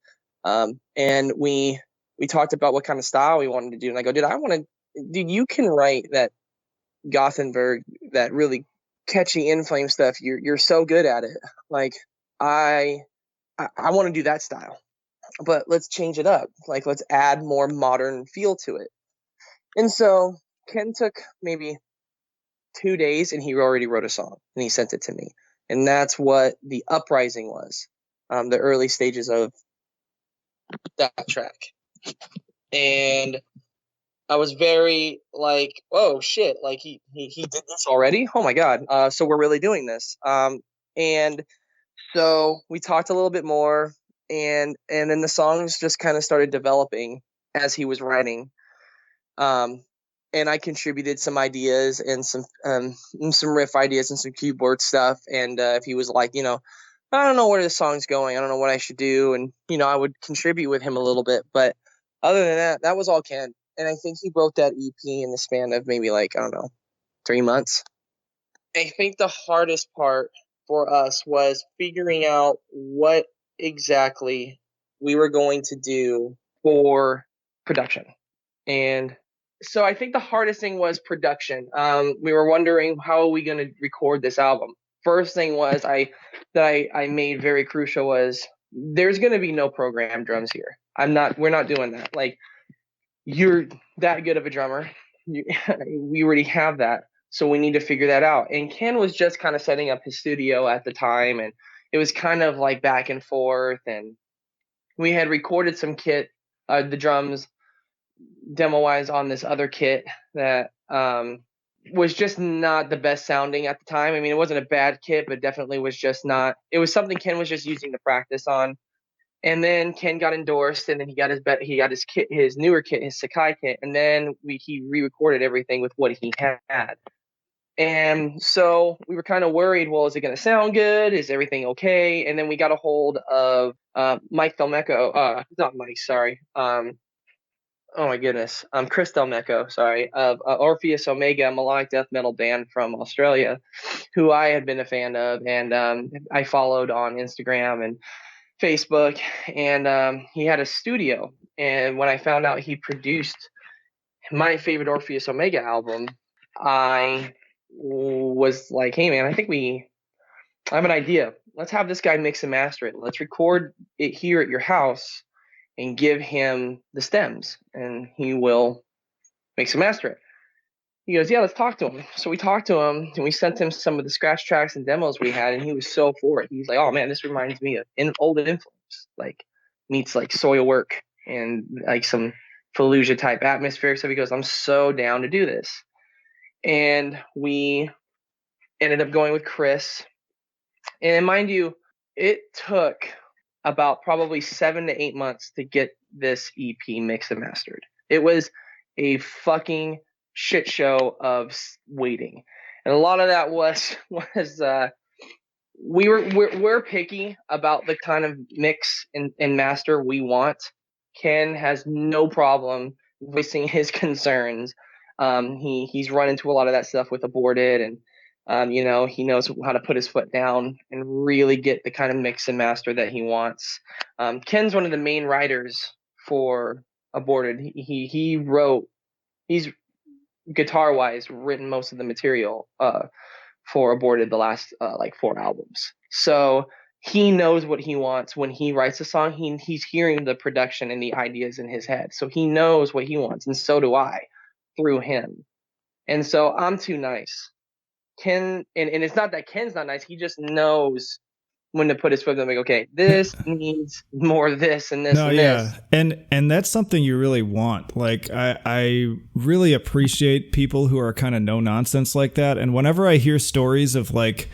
And we talked about what kind of style we wanted to do, and I go, dude, you can write that Gothenburg, that really catchy In Flame stuff. You're so good at it. Like I want to do that style, but let's change it up. Like, let's add more modern feel to it. And so Ken took maybe 2 days and he already wrote a song and he sent it to me. And that's what the Uprising was, the early stages of that track. And I was very like, oh shit, like he did this already? Oh my God. So we're really doing this. And so we talked a little bit more, and then the songs just kind of started developing as he was writing. And I contributed some ideas and some riff ideas and some keyboard stuff. And if he was like, I don't know where this song's going, I don't know what I should do, and I would contribute with him a little bit. But other than that, that was all Ken. And I think he wrote that EP in the span of maybe 3 months. I think the hardest part for us was figuring out what exactly we were going to do for production. And so I think the hardest thing was production. We were wondering, how are we going to record this album? First thing was I made very crucial was, there's going to be no programmed drums here. We're not doing that. Like, you're that good of a drummer. We already have that. So we need to figure that out. And Ken was just kind of setting up his studio at the time, and it was kind of like back and forth. And we had recorded some kit, the drums demo-wise, on this other kit that was just not the best sounding at the time. I mean, it wasn't a bad kit, but definitely was just not. It was something Ken was just using to practice on. And then Ken got endorsed, and then he got his kit, his newer kit, his Sakai kit, and then he re-recorded everything with what he had. And so we were kind of worried, well, is it going to sound good? Is everything okay? And then we got a hold of Mike Delmecco, not Mike, sorry. Oh my goodness. Chris Delmecco, sorry, of Orpheus Omega, a melodic death metal band from Australia, who I had been a fan of, and I followed on Instagram and Facebook, and he had a studio. And when I found out he produced my favorite Orpheus Omega album, I was like, hey man, I have an idea. Let's have this guy mix and master it. Let's record it here at your house and give him the stems, and he will mix and master it. He goes, yeah, let's talk to him. So we talked to him, and we sent him some of the scratch tracks and demos we had, and he was so for it. He's like, oh man, this reminds me of old In Flames, like meets like Soil Work and like some Fallujah type atmosphere. So he goes, I'm so down to do this. And we ended up going with Chris. And mind you, it took about probably 7 to 8 months to get this EP mixed and mastered. It was a fucking shit show of waiting, and a lot of that was we're picky about the kind of mix and master we want. Ken has no problem voicing his concerns. He's run into a lot of that stuff with Aborted, and he knows how to put his foot down and really get the kind of mix and master that he wants. Ken's one of the main writers for Aborted. He's guitar wise written most of the material for Aborted, the last 4 albums. So he knows what he wants when he writes a song. He's hearing the production and the ideas in his head, so he knows what he wants, and so do I through him. And so I'm too nice. Ken, and it's not that Ken's not nice, he just knows when to put his foot down, like, okay, this needs more of this and this and this. And that's something you really want. Like, I really appreciate people who are kind of no nonsense like that. And whenever I hear stories of like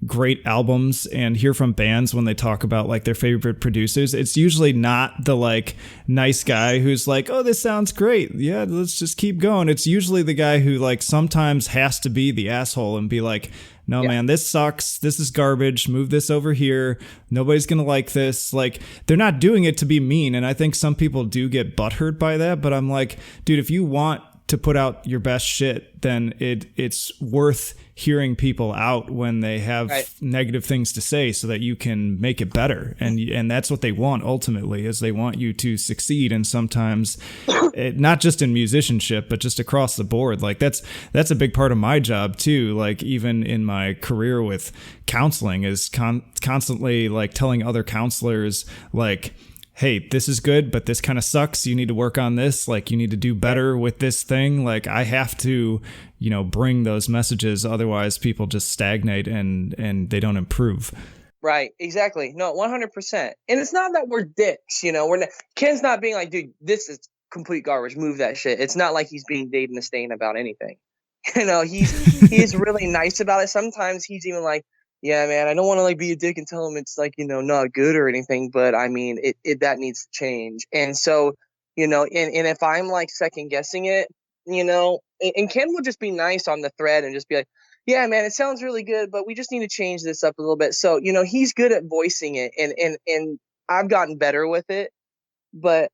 great albums and hear from bands when they talk about like their favorite producers, it's usually not the like nice guy who's like, oh, this sounds great, yeah, let's just keep going. It's usually the guy who like sometimes has to be the asshole and be like, no, man, this sucks. This is garbage. Move this over here. Nobody's going to like this. Like, they're not doing it to be mean. And I think some people do get butthurt by that. But I'm like, dude, if you want to put out your best shit, then it's worth hearing people out when they have negative things to say so that you can make it better. And that's what they want ultimately, is they want you to succeed. And sometimes not just in musicianship, but just across the board. Like that's a big part of my job too. Like even in my career with counseling is constantly like telling other counselors like, hey, this is good, but this kind of sucks. You need to work on this. Like, you need to do better with this thing. Like, I have to, bring those messages. Otherwise, people just stagnate and they don't improve. Right. Exactly. No, 100%. And it's not that we're dicks, Ken's not being like, dude, this is complete garbage. Move that shit. It's not like he's being Dave Mustaine about anything. He's really nice about it. Sometimes he's even like, yeah, man, I don't want to like be a dick and tell him it's like, not good or anything, but I mean, it that needs to change. And so, and if I'm like second guessing it, and Ken will just be nice on the thread and just be like, yeah, man, it sounds really good, but we just need to change this up a little bit. So, he's good at voicing it and I've gotten better with it, but,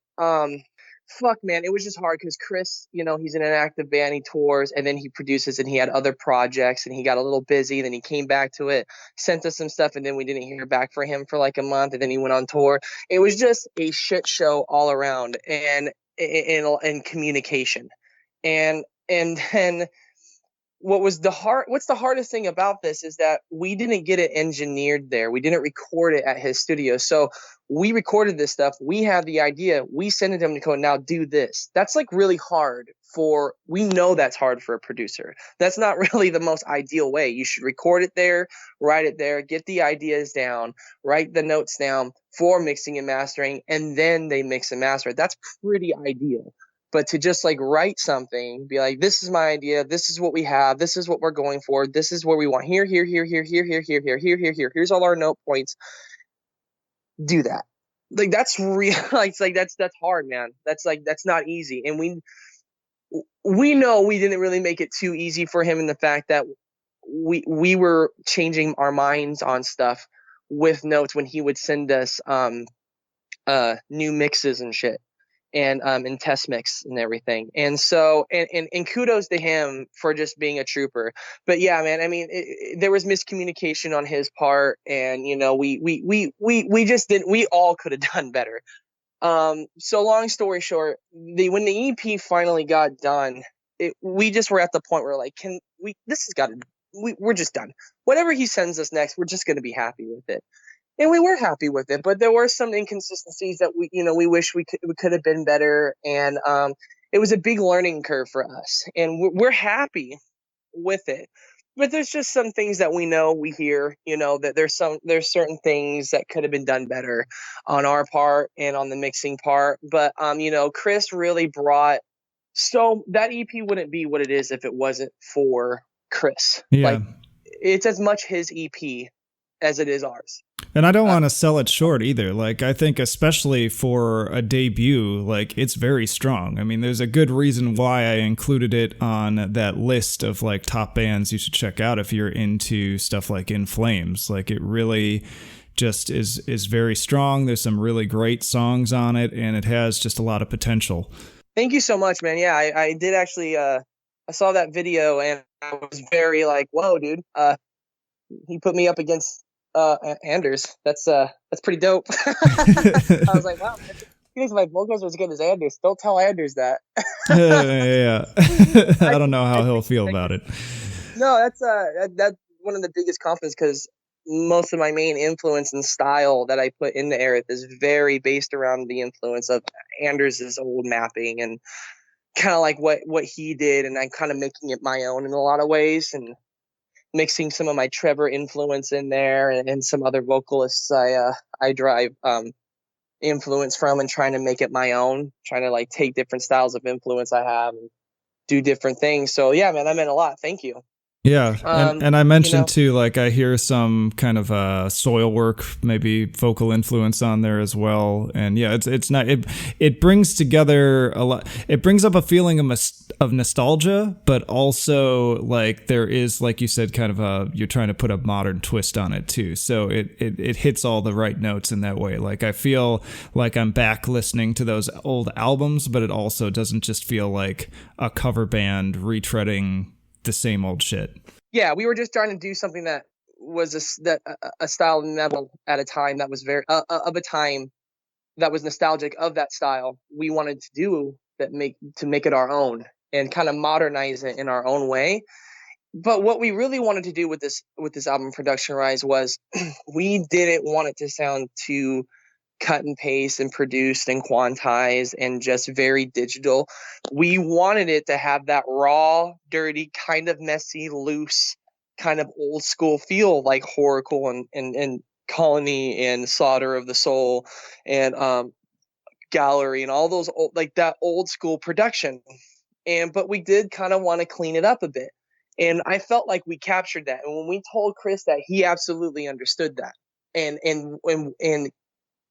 fuck, man, it was just hard because Chris, he's in an active band, he tours, and then he produces, and he had other projects, and he got a little busy. Then he came back to it, sent us some stuff, and then we didn't hear back from him for like a month, and then he went on tour. It was just a shit show all around, and communication, and then what's the hardest thing about this is that we didn't get it engineered there. We didn't record it at his studio. So we recorded this stuff. We had the idea. We sent it to him to go, now do this. That's like really hard we know that's hard for a producer. That's not really the most ideal way. You should record it there, write it there, get the ideas down, write the notes down for mixing and mastering, and then they mix and master it. That's pretty ideal. But to just like write something, be like, this is my idea, this is what we have, this is what we're going for, this is where we want, here, here's all our note points. Do that. Like that's real. It's like that's hard, man. That's not easy. And we know we didn't really make it too easy for him in the fact that we were changing our minds on stuff with notes when he would send us new mixes and shit. And test mix and everything. And so, and kudos to him for just being a trooper. But yeah, man, I mean, there was miscommunication on his part, and we just didn't. We all could have done better. So long story short, when the EP finally got done, we just were at the point where like, we're just done. Whatever he sends us next, we're just going to be happy with it. And we were happy with it, but there were some inconsistencies that we wish we could have been better. And it was a big learning curve for us, and we're happy with it. But there's just some things that we hear, that there's certain things that could have been done better on our part and on the mixing part. But Chris really so that EP wouldn't be what it is if it wasn't for Chris. Yeah. Like it's as much his EP as it is ours. And I don't want to sell it short either. Like, I think especially for a debut, like, it's very strong. I mean, there's a good reason why I included it on that list of, like, top bands you should check out if you're into stuff like In Flames. Like, it really just is very strong. There's some really great songs on it, and it has just a lot of potential. Thank you so much, man. Yeah, I did actually, I saw that video, and I was very like, whoa, dude. He put me up against Anders. That's pretty dope. I was like, wow, he thinks my vocals are as good as Anders. Don't tell Anders that. Yeah. I don't know how he'll feel about it. No, that's one of the biggest compliments, because most of my main influence and style that I put into Aerith is very based around the influence of Anders' old mapping and kind of like what he did, and I'm kind of making it my own in a lot of ways, and mixing some of my Trevor influence in there and some other vocalists I derive influence from, and trying to make it my own, trying to like take different styles of influence I have and do different things. So yeah, man, that meant a lot. Thank you. Yeah, and I You know, mentioned too, like I hear some kind of soil work, maybe vocal influence on there as well. And yeah, it's not it brings together a lot. It brings up a feeling of nostalgia, but also like there is, like you said, kind of you're trying to put a modern twist on it too. So it hits all the right notes in that way. Like I feel like I'm back listening to those old albums, but it also doesn't just feel like a cover band retreading the same old shit. yeah, we were just trying to do something that was a style of metal at a time that was very of a time that was nostalgic of that style. We wanted to do that, make it our own and kind of modernize it in our own way. But what we really wanted to do with this album Production Rise was we didn't want it to sound too cut and paste and produced and quantized and just very digital. We wanted it to have that raw, dirty, kind of messy, loose, kind of old school feel, like Horacle and Colony and Slaughter of the Soul and Gallery and all those old, like that old school production. But we did kind of want to clean it up a bit. And I felt like we captured that. And when we told Chris that, he absolutely understood that. And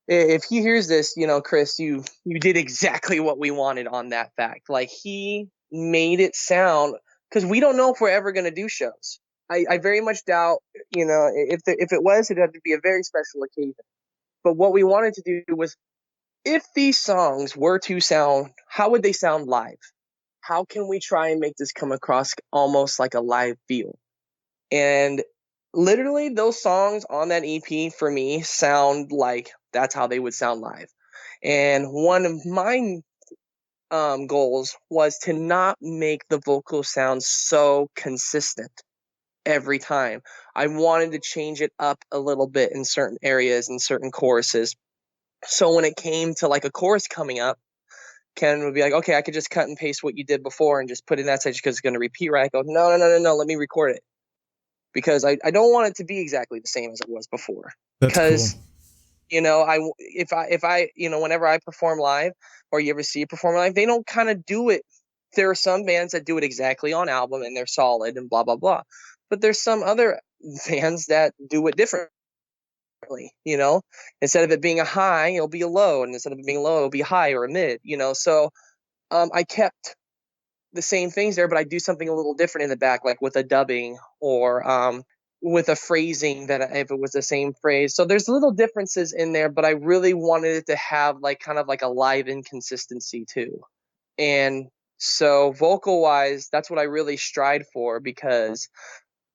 if he hears this, Chris, you did exactly what we wanted on that fact. Like he made it sound, because we don't know if we're ever going to do shows. I very much doubt, if it was, it'd have to be a very special occasion. But what we wanted to do was, if these songs were to sound, how would they sound live? How can we try and make this come across almost like a live feel? And literally those songs on that EP for me sound like that's how they would sound live. And one of my goals was to not make the vocal sound so consistent every time. I wanted to change it up a little bit in certain areas and certain choruses. So when it came to like a chorus coming up, Ken would be like, okay, I could just cut and paste what you did before and just put in that section because it's going to repeat, right? I go, no, let me record it. Because I don't want it to be exactly the same as it was before. That's because, cool. if I, whenever I perform live or you ever see a performer live, they don't kind of do it. There are some bands that do it exactly on album and they're solid and blah, blah, blah. But there's some other bands that do it differently. Instead of it being a high, it'll be a low. And instead of it being low, it'll be high or a mid, So I kept the same things there, but I do something a little different in the back, like with a dubbing or with a phrasing that if it was the same phrase. So there's little differences in there, but I really wanted it to have like kind of like a live inconsistency too. And so vocal wise, that's what I really stride for, because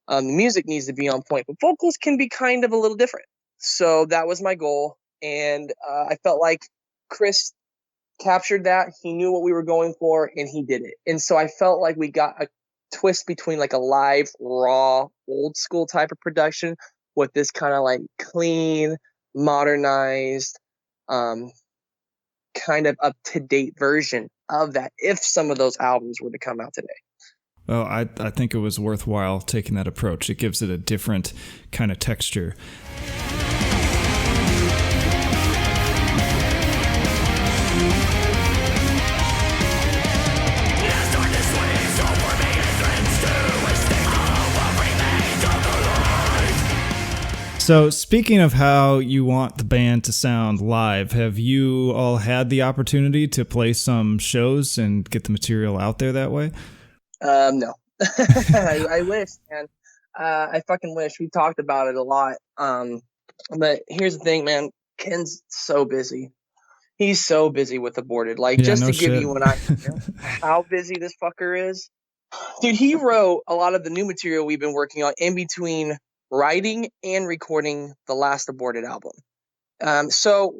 the music needs to be on point, but vocals can be kind of a little different. So that was my goal. And I felt like Chris captured that. He knew what we were going for and he did it. And so I felt like we got a twist between like a live, raw, old school type of production with this kind of like clean, modernized, kind of up to date version of that, if some of those albums were to come out today. Well, I think it was worthwhile taking that approach. It gives it a different kind of texture. So speaking of how you want the band to sound live, have you all had the opportunity to play some shows and get the material out there that way? No. I wish, man. I fucking wish. We talked about it a lot. But here's the thing, man. Ken's so busy. He's so busy with Aborted. Like, Yeah, just no to give shit. you an idea how busy this fucker is. Dude, he wrote a lot of the new material we've been working on in between writing and recording the last Aborted album. So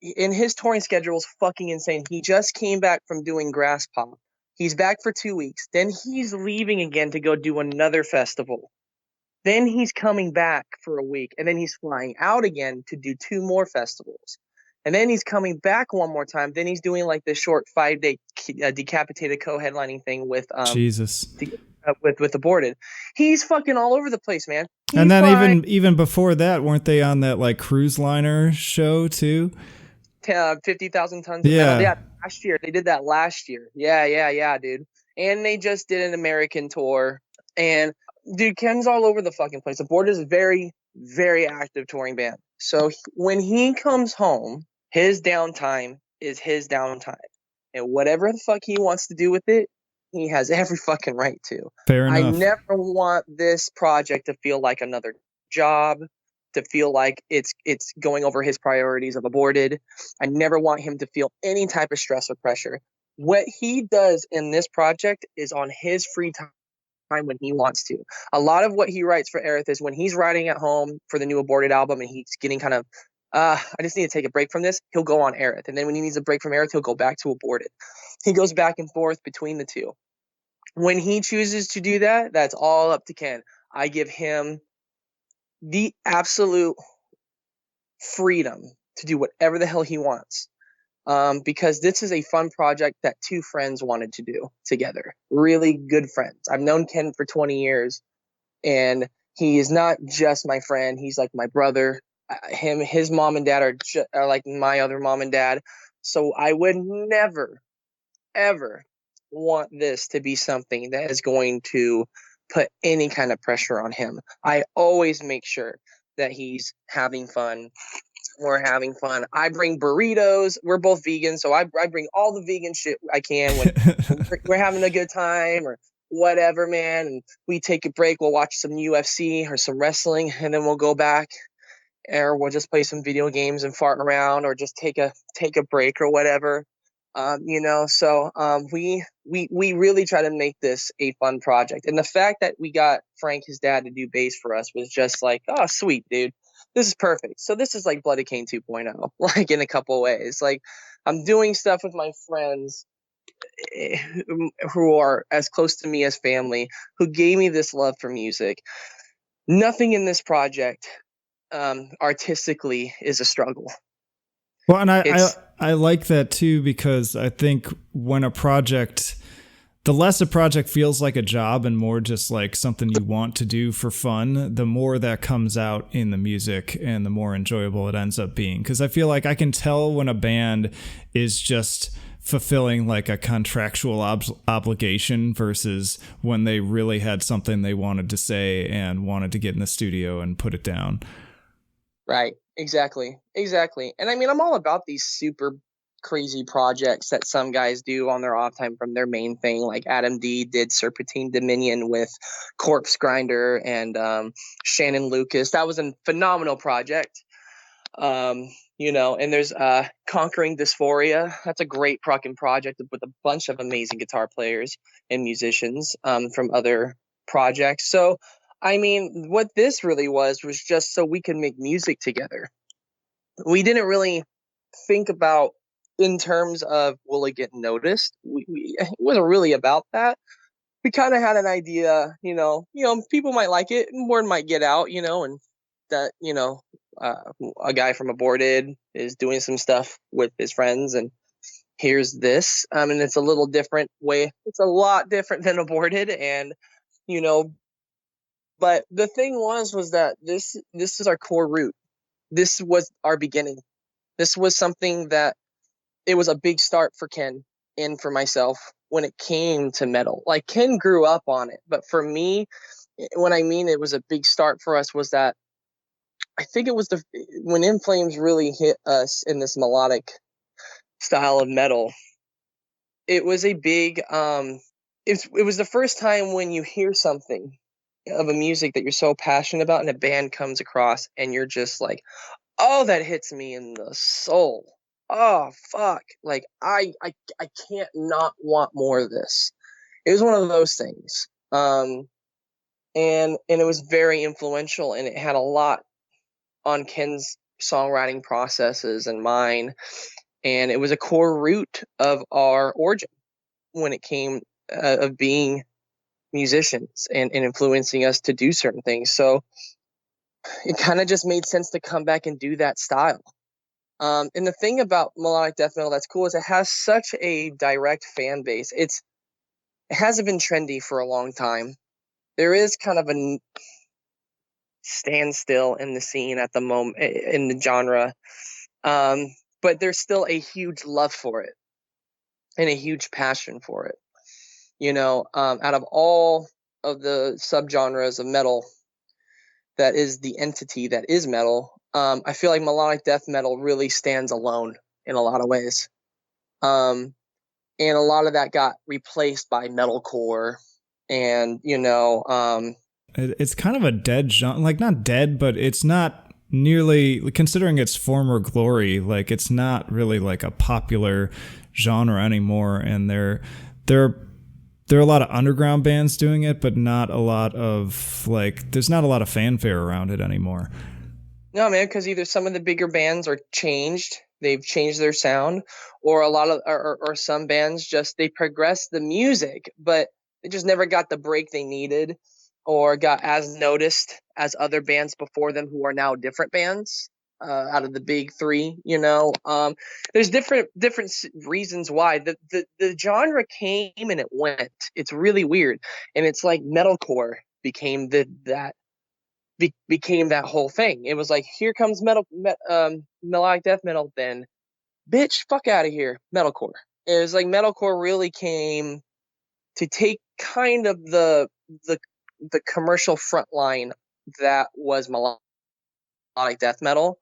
in his touring schedule is fucking insane. He just came back from doing Grass Pop. He's back for 2 weeks. Then he's leaving again to go do another festival. Then he's coming back for a week. And then he's flying out again to do 2 more festivals. And then he's coming back one more time. Then he's doing like this short 5-day decapitated co-headlining thing with Jesus. with Aborted. He's fucking all over the place, man. And then even before that, weren't they on that like cruise liner show too? 50,000 tons of metal. Yeah, last year. They did that last year. Yeah, dude. And they just did an American tour. And dude, Ken's all over the fucking place. Aborted is a very, very active touring band. So when he comes home, his downtime is his downtime. And whatever the fuck he wants to do with it, he has every fucking right to. Fair I enough. never want this project to feel like another job, to feel like it's going over his priorities of Aborted. I never want him to feel any type of stress or pressure. What he does in this project is on his free time when he wants to. A lot of what he writes for Aerith is when he's writing at home for the new Aborted album and he's getting kind of, I just need to take a break from this, he'll go on Aerith. And then when he needs a break from Aerith, he'll go back to Aborted. He goes back and forth between the two. When he chooses to do that, that's all up to Ken. I give him the absolute freedom to do whatever the hell he wants. Because this is a fun project that two friends wanted to do together. Really good friends. I've known Ken for 20 years, and he is not just my friend. He's like my brother. His mom and dad are like my other mom and dad. So I would never, ever want this to be something that is going to put any kind of pressure on him. I always make sure that he's having fun. We're having fun. I bring burritos. We're both vegan, so I bring all the vegan shit I can when we're having a good time or whatever, man. And we take a break. We'll watch some UFC or some wrestling, and then we'll go back, or we'll just play some video games and fart around, or just take a break or whatever. We really try to make this a fun project. And the fact that we got Frank, his dad, to do bass for us was just like, oh, sweet, dude. This is perfect. So this is like Bloody Cane 2.0, like in a couple ways. Like I'm doing stuff with my friends who are as close to me as family, who gave me this love for music. Nothing in this project artistically is a struggle. Well, and I like that too, because I think when a project, the less a project feels like a job and more just like something you want to do for fun, the more that comes out in the music and the more enjoyable it ends up being. Because I feel like I can tell when a band is just fulfilling like a contractual obligation versus when they really had something they wanted to say and wanted to get in the studio and put it down. Right. Exactly. And I mean, I'm all about these super crazy projects that some guys do on their off time from their main thing. Like Adam D did Serpentine Dominion with Corpse Grinder and Shannon Lucas. That was a phenomenal project. And there's Conquering Dysphoria. That's a great fucking project with a bunch of amazing guitar players and musicians from other projects. So I mean, what this really was just so we could make music together. We didn't really think about in terms of will it get noticed. It wasn't really about that. We kind of had an idea, people might like it, and word might get out, and that a guy from Aborted is doing some stuff with his friends, and here's this, and it's a little different way. It's a lot different than Aborted, and you know but the thing was that this is our core root. This was our beginning. This was something that it was a big start for Ken and for myself when it came to metal. Like Ken grew up on it, but for me, when I mean it was a big start for us, was that I think it was when In Flames really hit us in this melodic style of metal. It was a big it was the first time when you hear something of a music that you're so passionate about and a band comes across and you're just like, oh, that hits me in the soul. Oh fuck. Like I can't not want more of this. It was one of those things. And it was very influential, and it had a lot on Ken's songwriting processes and mine. And it was a core root of our origin when it came of being musicians and influencing us to do certain things. So it kind of just made sense to come back and do that style. And the thing about melodic death metal that's cool is it has such a direct fan base. It hasn't been trendy for a long time. There is kind of a standstill in the scene at the moment in the genre. But there's still a huge love for it and a huge passion for it. Out of all the subgenres of metal that is the entity that is metal, I feel like melodic death metal really stands alone in a lot of ways. And a lot of that got replaced by metalcore, and it's kind of a dead genre, like not dead, but it's not nearly, considering its former glory, like it's not really like a popular genre anymore. And there are a lot of underground bands doing it, but not a lot of there's not a lot of fanfare around it anymore. No, man, because either some of the bigger bands are changed, they've changed their sound, or a lot of or some bands just they progressed the music, but they just never got the break they needed or got as noticed as other bands before them who are now different bands out of the big three. There's different reasons why the genre came and it went. It's really weird, and it's like metalcore became became that whole thing. It was like, here comes melodic death metal, then bitch, fuck out of here, metalcore. It was like metalcore really came to take kind of the commercial front line that was melodic death metal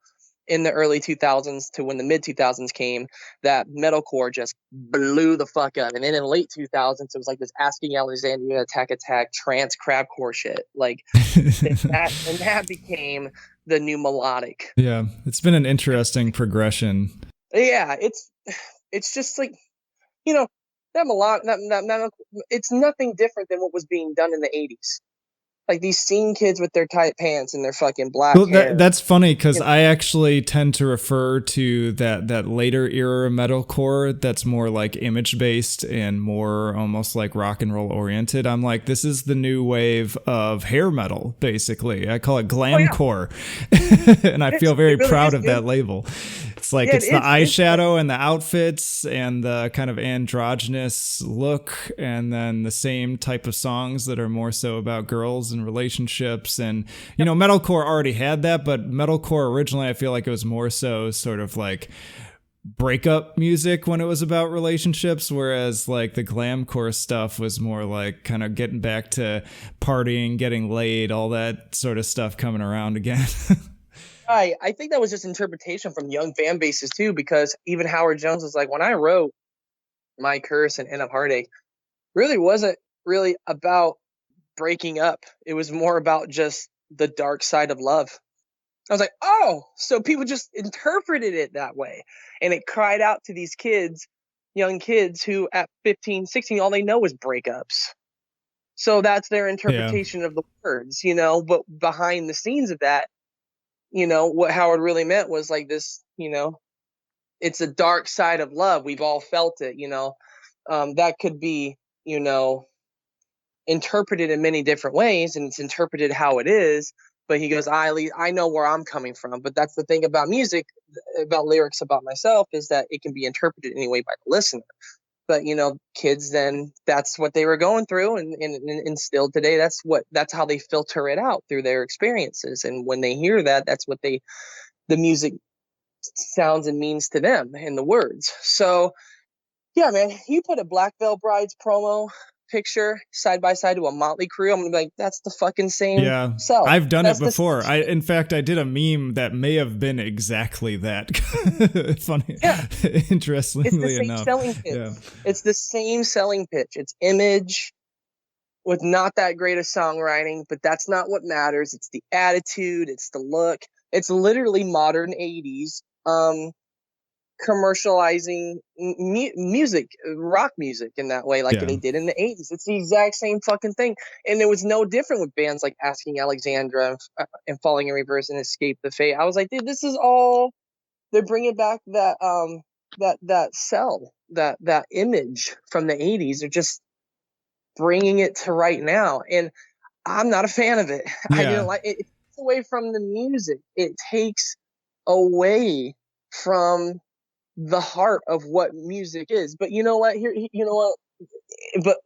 in the early 2000s to when the mid 2000s came. That metalcore just blew the fuck up, and then in the late 2000s it was like this Asking Alexandria attack trance crabcore shit, like that became the new melodic. Yeah, it's been an interesting progression. Yeah, it's just like, that melodic, that it's nothing different than what was being done in the 80s. Like these scene kids with their tight pants and their fucking black hair. That's funny because I actually tend to refer to that later era metalcore that's more like image based and more almost like rock and roll oriented. I'm like, this is the new wave of hair metal, basically. I call it glamcore. And I feel very proud of that label. It's like it's the eyeshadow and the outfits and the kind of androgynous look, and then the same type of songs that are more so about girls and relationships. And metalcore already had that, but metalcore originally I feel like it was more so sort of like breakup music when it was about relationships, whereas like the glamcore stuff was more like kind of getting back to partying, getting laid, all that sort of stuff coming around again. I think that was just interpretation from young fan bases too, because even Howard Jones was like, when I wrote My Curse and End of Heartache, really wasn't really about breaking up. It was more about just the dark side of love. I was like, oh, so people just interpreted it that way. And it cried out to these kids, young kids who at 15, 16, all they know is breakups. So that's their interpretation of the words, but behind the scenes of that, what Howard really meant was like this, it's a dark side of love. We've all felt it, that could be, interpreted in many different ways, and it's interpreted how it is. But he goes, I know where I'm coming from. But that's the thing about music, about lyrics, about myself, is that it can be interpreted anyway by the listener. But kids then, that's what they were going through, and still today, that's how they filter it out through their experiences. And when they hear that, that's what the music sounds and means to them in the words. So yeah, man, you put a Black Veil Brides promo picture side by side to a Motley Crue, I'm gonna be like, that's the fucking same cell. I've done it before. In fact, I did a meme that may have been exactly that. Funny. Yeah. Interestingly enough. Selling pitch. Yeah. It's the same selling pitch. It's image with not that great of songwriting, but that's not what matters. It's the attitude, it's the look. It's literally modern 80s commercializing music, rock music in that way, like they did in the 80s. It's the exact same fucking thing. And it was no different with bands like Asking Alexandria and Falling in Reverse and Escape the Fate. I was like, dude, this is all, they're bringing back that that image from the 80s. They're just bringing it to right now, and I'm not a fan of it. I didn't like it. It takes away from the music. It takes away from the heart of what music is. But you know what? But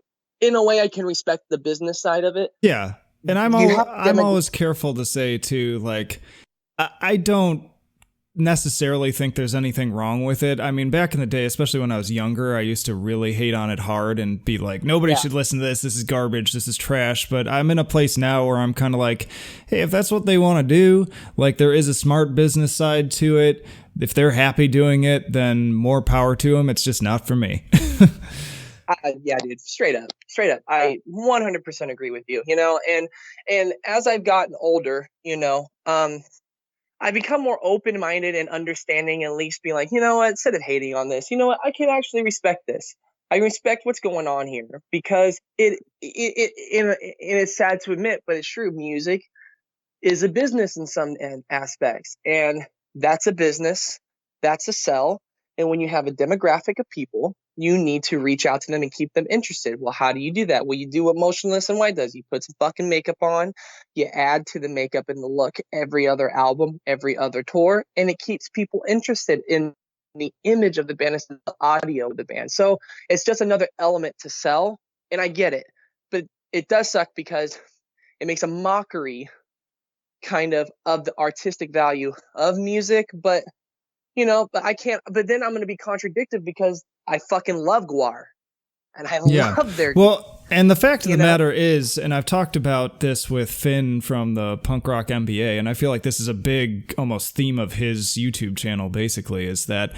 in a way, I can respect the business side of it. Yeah, and I'm always careful to say too, like, I don't necessarily think there's anything wrong with it. I mean, back in the day, especially when I was younger, I used to really hate on it hard and be like, nobody should listen to this. This is garbage. This is trash. But I'm in a place now where I'm kind of like, hey, if that's what they want to do, like there is a smart business side to it. If they're happy doing it, then more power to them. It's just not for me. Yeah, dude, straight up. I 100% agree with you, and as I've gotten older, I become more open-minded and understanding, and at least be like, you know what, instead of hating on this, you know what, I can actually respect this. I respect what's going on here, because it's sad to admit, but it's true. Music is a business in some aspects, and that's a business, that's a sell. And when you have a demographic of people, you need to reach out to them and keep them interested. Well, how do you do that? Well, you do what Motionless and White does. You put some fucking makeup on, you add to the makeup and the look every other album, every other tour, and it keeps people interested in the image of the band, and the audio of the band. So it's just another element to sell, and I get it. But it does suck because it makes a mockery kind of the artistic value of music, but but I can't. But then I'm going to be contradicted because I fucking love Gwar, and I love their. Well, and the fact of the matter is, and I've talked about this with Finn from the Punk Rock MBA, and I feel like this is a big, almost theme of his YouTube channel. Basically, is that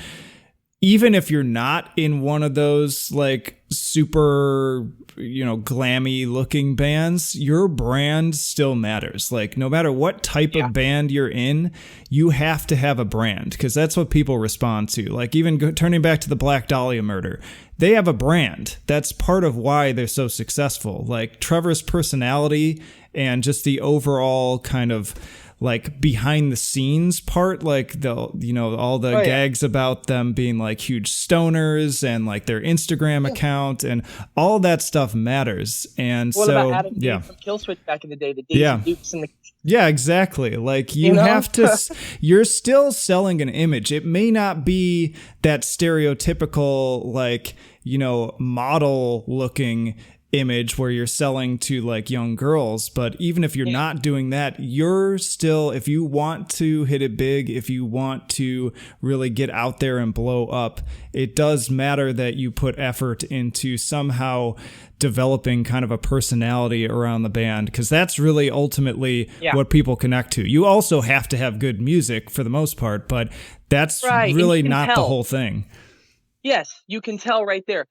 even if you're not in one of those like super, glammy looking bands, your brand still matters. Like no matter what type of band you're in, you have to have a brand, because that's what people respond to. Like even turning back to the Black Dahlia murder, they have a brand. That's part of why they're so successful. Like Trevor's personality and just the overall kind of like behind the scenes part, like all the gags about them being like huge stoners and like their Instagram account and all that stuff matters. And what about Adam D from Killswitch back in the day, the Daisy Dukes and the yeah, exactly. Like you have to, you're still selling an image. It may not be that stereotypical, like, model looking image where you're selling to like young girls, but even if you're not doing that, you're still, if you want to hit it big, if you want to really get out there and blow up, it does matter that you put effort into somehow developing kind of a personality around the band, because that's really ultimately what people connect to. You also have to have good music for the most part, but that's really not the whole thing. Yes, you can tell right there.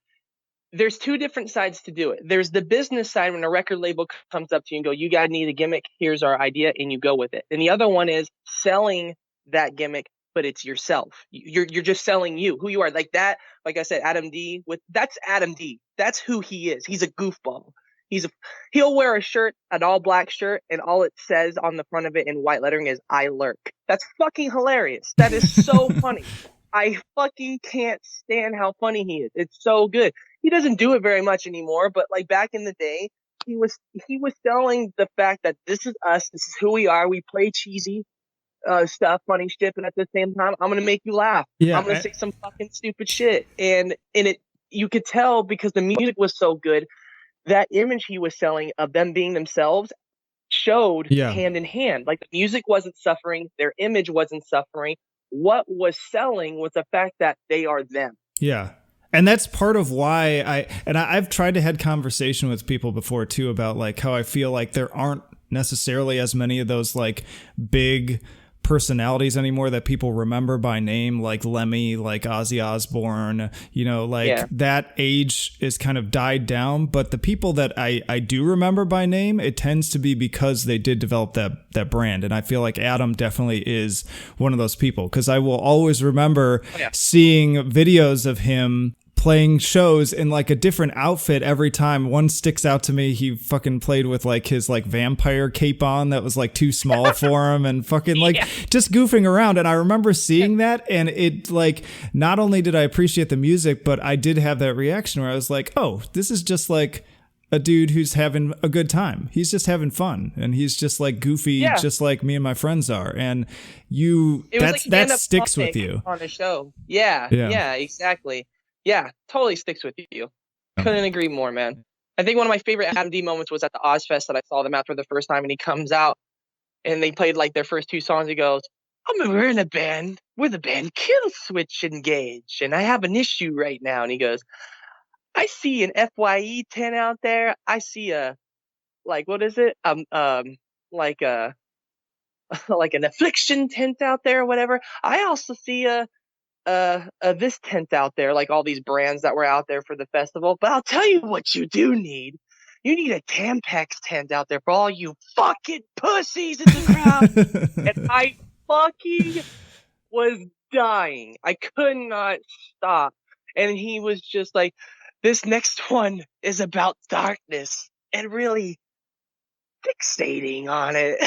There's two different sides to do it. There's the business side, when a record label comes up to you and go, you guys need a gimmick, here's our idea, and you go with it. And the other one is selling that gimmick, but it's yourself. You're just selling you, who you are. Like that, like I said, Adam D, that's Adam D. That's who he is. He's a goofball. He'll wear a shirt, an all black shirt, and all it says on the front of it in white lettering is "I lurk." That's fucking hilarious. That is so funny. I fucking can't stand how funny he is. It's so good. He doesn't do it very much anymore, but like back in the day, he was selling the fact that this is us, this is who we are. We play cheesy stuff, funny shit, but at the same time, I'm gonna make you laugh. I'm gonna say some fucking stupid shit, and it you could tell because the music was so good. That image he was selling of them being themselves showed hand in hand. Like the music wasn't suffering, their image wasn't suffering. What was selling was the fact that they are them. Yeah. And that's part of why I've tried to have conversation with people before too about like how I feel like there aren't necessarily as many of those like big personalities anymore that people remember by name, like Lemmy, like Ozzy Osbourne, that age is kind of died down. But the people that I do remember by name, it tends to be because they did develop that brand. And I feel like Adam definitely is one of those people, because I will always remember seeing videos of him playing shows in like a different outfit every time. One sticks out to me. He fucking played with like his like vampire cape on that was like too small for him, and fucking like just goofing around. And I remember seeing that, and it like, not only did I appreciate the music, but I did have that reaction where I was like, oh, this is just like a dude who's having a good time. He's just having fun, and he's just like goofy, just like me and my friends are. And that sticks with you on the show. Yeah, exactly. Yeah, totally sticks with you. Couldn't agree more, man. I think one of my favorite Adam D moments was at the Ozfest that I saw them out for the first time, and he comes out and they played like their first two songs. He goes, we're in a band. We're the band Kill Switch Engage, and I have an issue right now. And he goes, I see an FYE tent out there. I see a, like, what is it? Like a, like an affliction tent out there or whatever. I also see this tent out there, like all these brands that were out there for the festival. But I'll tell you what you do need. You need a Tampax tent out there for all you fucking pussies in the crowd. And I fucking was dying. I could not stop. And he was just like, this next one is about darkness, and really fixating on it.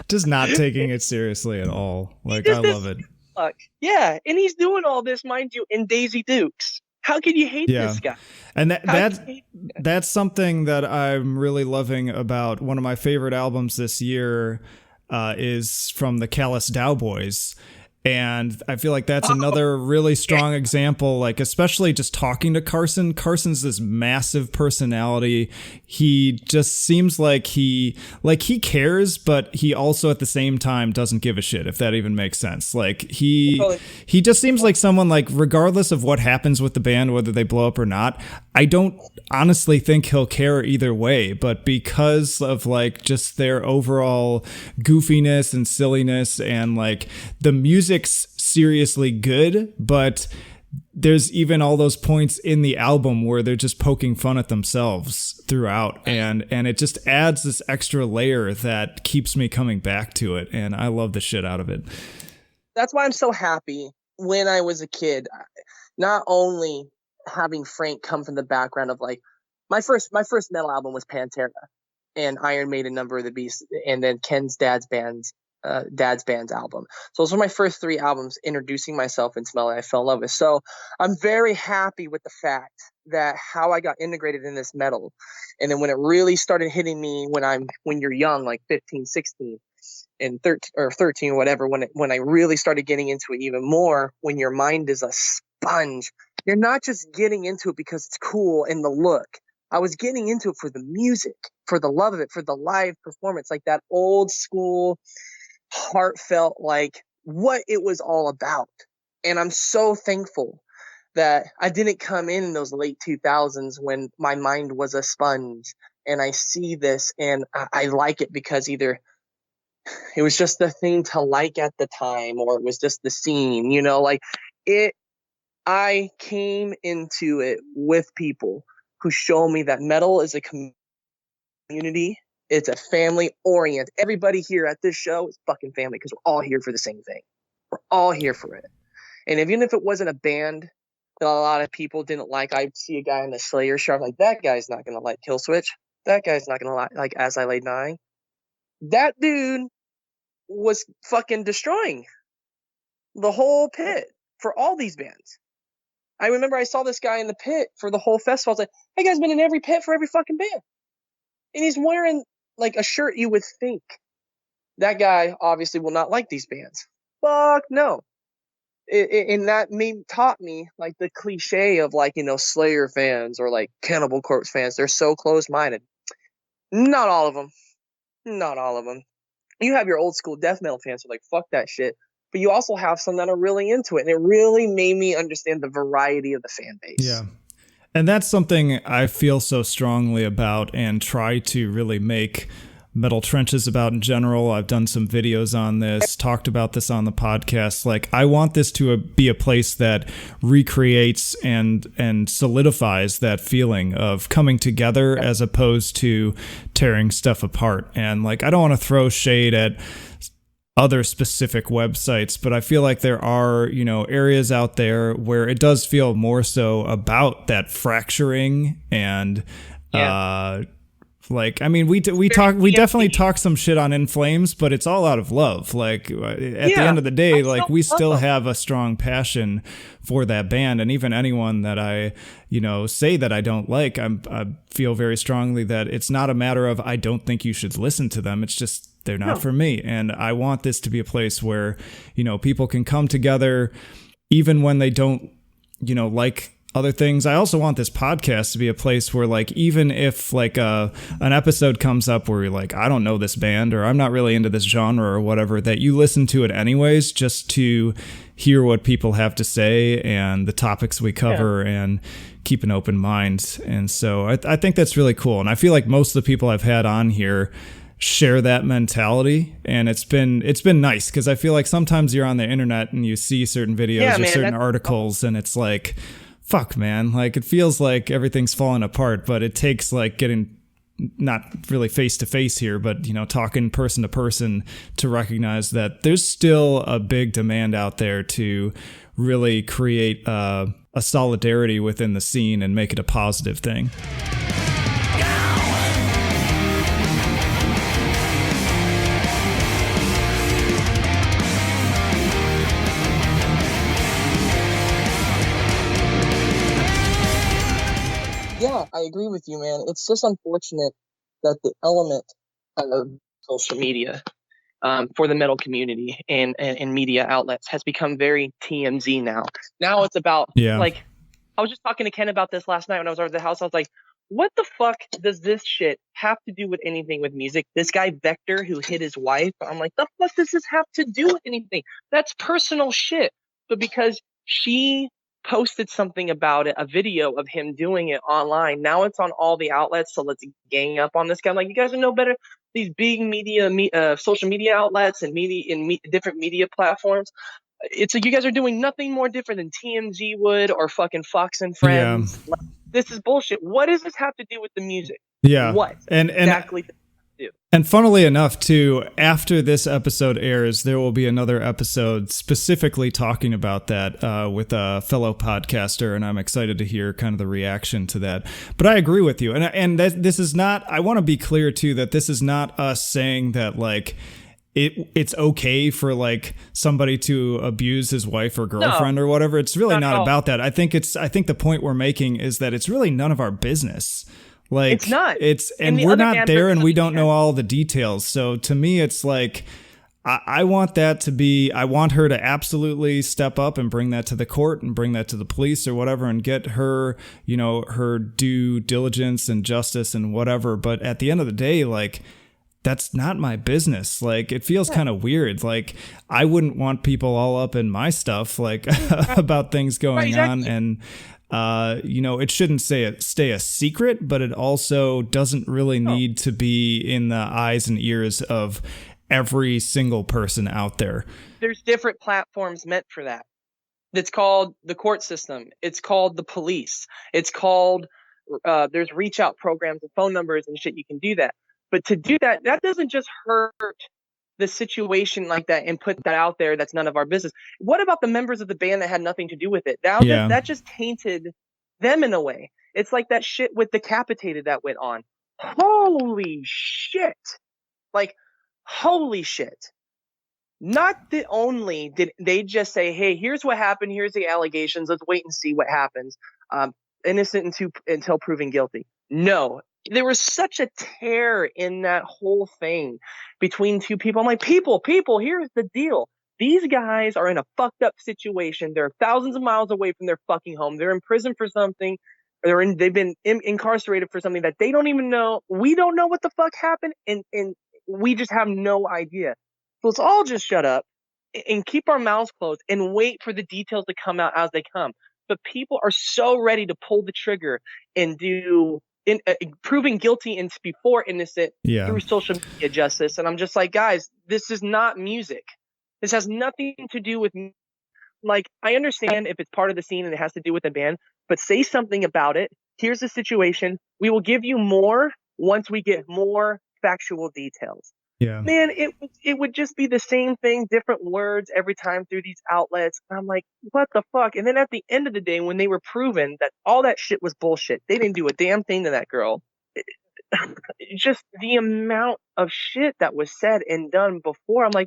Just not taking it seriously at all. Like, I love it. Fuck. Yeah, and he's doing all this, mind you, in Daisy Dukes. How can you hate this guy? And that's something that I'm really loving about one of my favorite albums this year is from the Callous Dowboys. And I feel like that's another really strong example, like especially just talking to Carson. Carson's this massive personality. He just seems like he cares, but he also at the same time doesn't give a shit, if that even makes sense. Like he just seems like someone, like, regardless of what happens with the band, whether they blow up or not, I don't honestly think he'll care either way, but because of like just their overall goofiness and silliness, and like the music's seriously good, but there's even all those points in the album where they're just poking fun at themselves throughout, and it just adds this extra layer that keeps me coming back to it, and I love the shit out of it. That's why I'm so happy when I was a kid, not only having Frank come from the background of like my first metal album was Pantera and Iron Maiden, Number of the Beast, and then Ken's dad's band's album. So those were my first three albums introducing myself into metal I fell in love with. So I'm very happy with the fact that how I got integrated in this metal. And then when it really started hitting me when you're young, like 15, 16 and 13 or whatever, when I really started getting into it even more, when your mind is a sponge, you're not just getting into it because it's cool and the look. I was getting into it for the music, for the love of it, for the live performance, like that old school, heartfelt, like what it was all about. And I'm so thankful that I didn't come in those late 2000s when my mind was a sponge. And I see this and I like it because either it was just the thing to like at the time, or it was just the scene, like it. I came into it with people who show me that metal is a community. It's a family orient. Everybody here at this show is fucking family because we're all here for the same thing. We're all here for it. And even if it wasn't a band that a lot of people didn't like, I'd see a guy in the Slayer shirt, like, that guy's not going to like Killswitch. That guy's not going to like As I Lay Dying. That dude was fucking destroying the whole pit for all these bands. I remember I saw this guy in the pit for the whole festival. I was like, that guy's been in every pit for every fucking band. And he's wearing like a shirt you would think. That guy obviously will not like these bands. Fuck no. And that taught me like the cliche of like, Slayer fans or like Cannibal Corpse fans. They're so close-minded. Not all of them. Not all of them. You have your old school death metal fans who are like, fuck that shit. But you also have some that are really into it. And it really made me understand the variety of the fan base. Yeah. And that's something I feel so strongly about and try to really make Metal Trenches about in general. I've done some videos on this, talked about this on the podcast. Like, I want this to be a place that recreates and solidifies that feeling of coming together as opposed to tearing stuff apart. And like, I don't want to throw shade at other specific websites, but I feel like there are, areas out there where it does feel more so about that fracturing and, like, I mean, we definitely talk some shit on In Flames, but it's all out of love. Like, at the end of the day, like, we still have a strong passion for that band. And even anyone that I, say that I don't like, I feel very strongly that it's not a matter of, I don't think you should listen to them. It's just, they're not for me. And I want this to be a place where, people can come together even when they don't, like other things. I also want this podcast to be a place where, like, even if like an episode comes up where you're like, I don't know this band or I'm not really into this genre or whatever, that you listen to it anyways, just to hear what people have to say and the topics we cover and keep an open mind. And so I think that's really cool. And I feel like most of the people I've had on here share that mentality, and it's been nice, because I feel like sometimes you're on the internet and you see certain videos or certain articles and it's like, fuck, man, like it feels like everything's falling apart, but it takes like getting not really face to face here, but talking person to person to recognize that there's still a big demand out there to really create a solidarity within the scene and make it a positive thing. Yeah, I agree with you, man. It's just unfortunate that the element of social media for the metal community and media outlets has become very TMZ now. Now it's about, like, I was just talking to Ken about this last night when I was over at the house. I was like, what the fuck does this shit have to do with anything with music? This guy Vector who hit his wife, I'm like, the fuck does this have to do with anything? That's personal shit. But because she posted something about it, a video of him doing it online, now it's on all the outlets, so let's gang up on this guy. I'm like, you guys are no better. These big social media outlets and different media platforms, it's like you guys are doing nothing more different than TMZ would or fucking Fox and Friends. Like, this is bullshit. What does this have to do with the music? What exactly does it have to do? And funnily enough, too, after this episode airs, there will be another episode specifically talking about that with a fellow podcaster, and I'm excited to hear kind of the reaction to that. But I agree with you, and this is not. I want to be clear too that this is not us saying that like it's okay for like somebody to abuse his wife or girlfriend or whatever. It's really not about that. I think the point we're making is that it's really none of our business. Like it's not. And we're not there and we don't know all the details. So to me, it's like, I want that to be, I want her to absolutely step up and bring that to the court and bring that to the police or whatever and get her, her due diligence and justice and whatever. But at the end of the day, like, that's not my business. Like, it feels kind of weird. Like, I wouldn't want people all up in my stuff, like about things going on. And, it shouldn't stay a secret, but it also doesn't really need to be in the eyes and ears of every single person out there. There's different platforms meant for that. It's called the court system. It's called the police. It's called, there's reach out programs and phone numbers and shit. You can do that. But to do that, that doesn't just hurt the situation like that and put that out there. That's none of our business. What about the members of the band that had nothing to do with it? That just tainted them in a way. It's like that shit with Decapitated that went on. Holy shit. Like, holy shit. Not the only did they just say, hey, here's what happened. Here's the allegations. Let's wait and see what happens. Innocent until proven guilty. No. There was such a tear in that whole thing between two people. I'm like, people, here's the deal. These guys are in a fucked up situation. They're thousands of miles away from their fucking home. They're in prison for something. They've been incarcerated for something that they don't even know. We don't know what the fuck happened, and we just have no idea. So let's all just shut up and keep our mouths closed and wait for the details to come out as they come. But people are so ready to pull the trigger and do proving guilty and before innocent through social media justice. And I'm just like, guys, this is not music. This has nothing to do with, like, I understand if it's part of the scene and it has to do with the band, but say something about it. Here's the situation. We will give you more once we get more factual details. Yeah, man, it would just be the same thing, different words every time through these outlets. I'm like, what the fuck? And then at the end of the day, when they were proven that all that shit was bullshit, they didn't do a damn thing to that girl. Just the amount of shit that was said and done before. I'm like,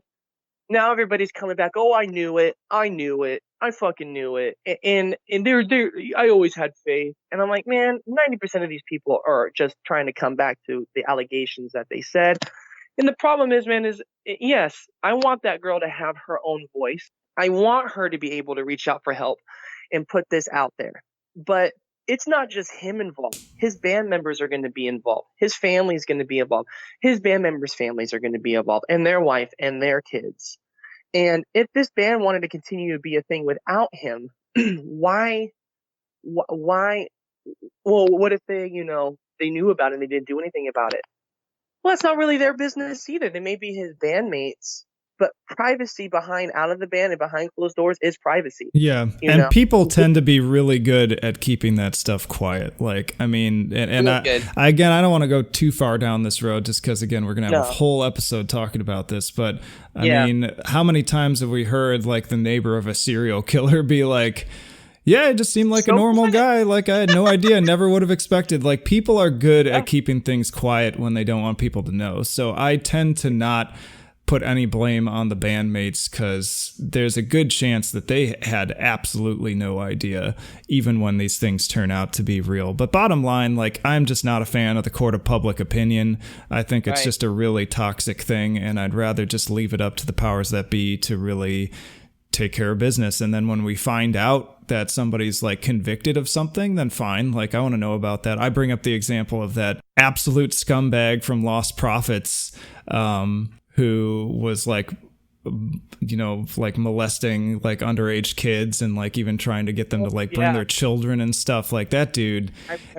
now everybody's coming back. Oh, I knew it. I fucking knew it. And I always had faith. And I'm like, man, 90% of these people are just trying to come back to the allegations that they said. And the problem is, man, yes, I want that girl to have her own voice. I want her to be able to reach out for help and put this out there. but it's not just him involved. His band members are going to be involved. His family's going to be involved. His band members' families are going to be involved, and their wife and their kids. And if this band wanted to continue to be a thing without him, why, why, well, what if they, they knew about it and they didn't do anything about it? Well, it's not really their business either. They may be his bandmates, but privacy out of the band and behind closed doors is privacy. Yeah. And people tend to be really good at keeping that stuff quiet. Like, I mean, and I don't want to go too far down this road just because, again, we're going to have a whole episode talking about this. But I mean, how many times have we heard like the neighbor of a serial killer be like, yeah, it just seemed like a normal guy. Like, I had no idea, never would have expected. Like, people are good at keeping things quiet when they don't want people to know. So I tend to not put any blame on the bandmates because there's a good chance that they had absolutely no idea, even when these things turn out to be real. But bottom line, like, I'm just not a fan of the court of public opinion. I think it's just a really toxic thing, and I'd rather just leave it up to the powers that be to really take care of business. And then when we find out that somebody's like convicted of something, then fine. Like, I want to know about that. I bring up the example of that absolute scumbag from Lost Prophets, who was like, like molesting like underage kids and like even trying to get them to like bring their children and stuff. Like, that dude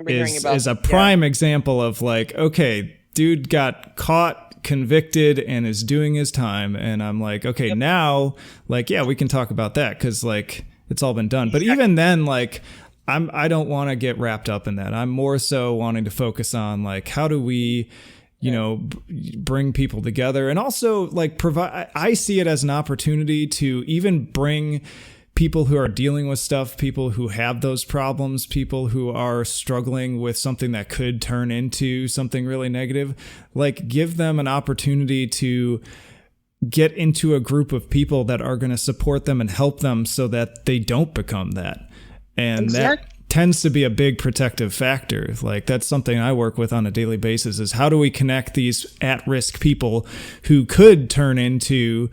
is a prime example of like, okay, dude got caught, convicted, and is doing his time. And I'm like, okay, now, like, yeah, we can talk about that because like it's all been done. But even then, like, I don't want to get wrapped up in that. I'm more so wanting to focus on like, how do we, bring people together, and also like provide. I see it as an opportunity to even bring people who are dealing with stuff, people who have those problems, people who are struggling with something that could turn into something really negative, like give them an opportunity to get into a group of people that are going to support them and help them so that they don't become that. And that tends to be a big protective factor. Like, that's something I work with on a daily basis, is how do we connect these at-risk people who could turn into,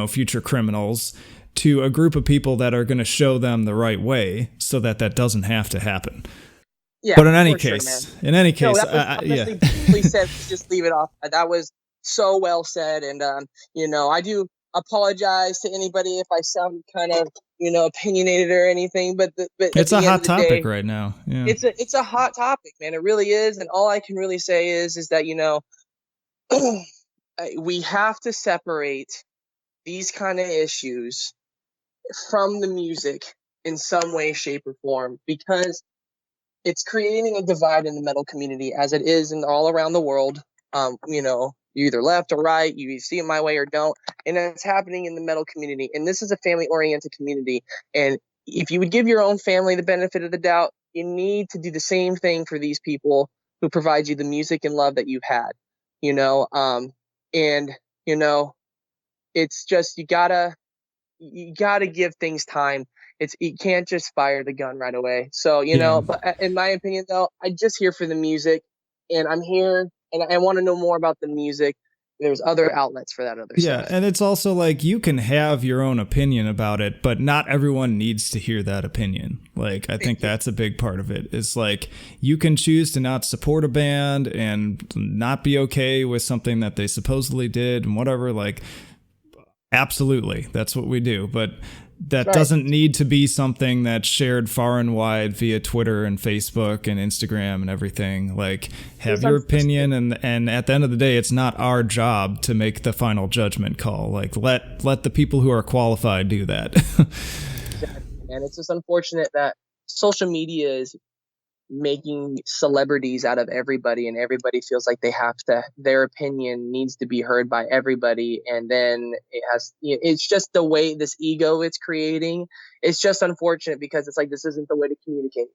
future criminals to a group of people that are going to show them the right way so that doesn't have to happen. Yeah, but in any case, no, that was said. Just leave it off. That was so well said. And, I do apologize to anybody if I sound kind of, opinionated or anything, but it's a hot topic right now. Yeah. It's a hot topic, man. It really is. And all I can really say is that, we have to separate these kind of issues from the music in some way, shape, or form, because it's creating a divide in the metal community, as it is in all around the world. You either left or right, you see it my way or don't, and it's happening in the metal community. And this is a family-oriented community, and if you would give your own family the benefit of the doubt, you need to do the same thing for these people who provide you the music and love that you've had. It's just you gotta give things time. You can't just fire the gun right away. So, but in my opinion, though, I'm just here for the music, and I'm here and I want to know more about the music. There's other outlets for that other stuff. Yeah, and it's also like, you can have your own opinion about it, but not everyone needs to hear that opinion. Like, I think that's a big part of it. Is like, you can choose to not support a band and not be okay with something that they supposedly did and whatever. Like, absolutely, that's what we do. But that doesn't need to be something that's shared far and wide via Twitter and Facebook and Instagram and everything. Like, have your opinion, and at the end of the day, it's not our job to make the final judgment call. Like, let the people who are qualified do that. Exactly. And it's just unfortunate that social media is making celebrities out of everybody, and everybody feels like their opinion needs to be heard by everybody. And then it's just the way this ego it's creating. It's just unfortunate, because it's like, this isn't the way to communicate.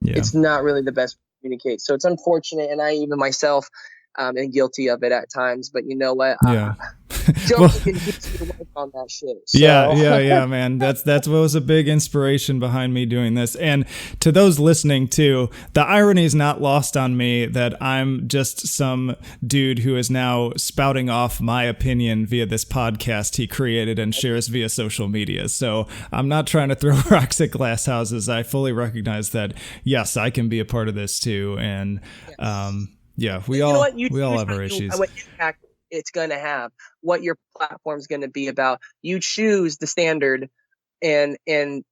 It's not really the best way to communicate. So it's unfortunate, and I even myself am guilty of it at times. But you know what? Yeah. Joe Well, can get you to work on that shit. yeah, man. That's what was a big inspiration behind me doing this. And to those listening too, the irony is not lost on me that I'm just some dude who is now spouting off my opinion via this podcast he created and shares via social media. So I'm not trying to throw rocks at glass houses. I fully recognize that, yes, I can be a part of this too. And yeah, we you know what? all have our issues. What impact it's going to have, what your platform's going to be about. You choose the standard and the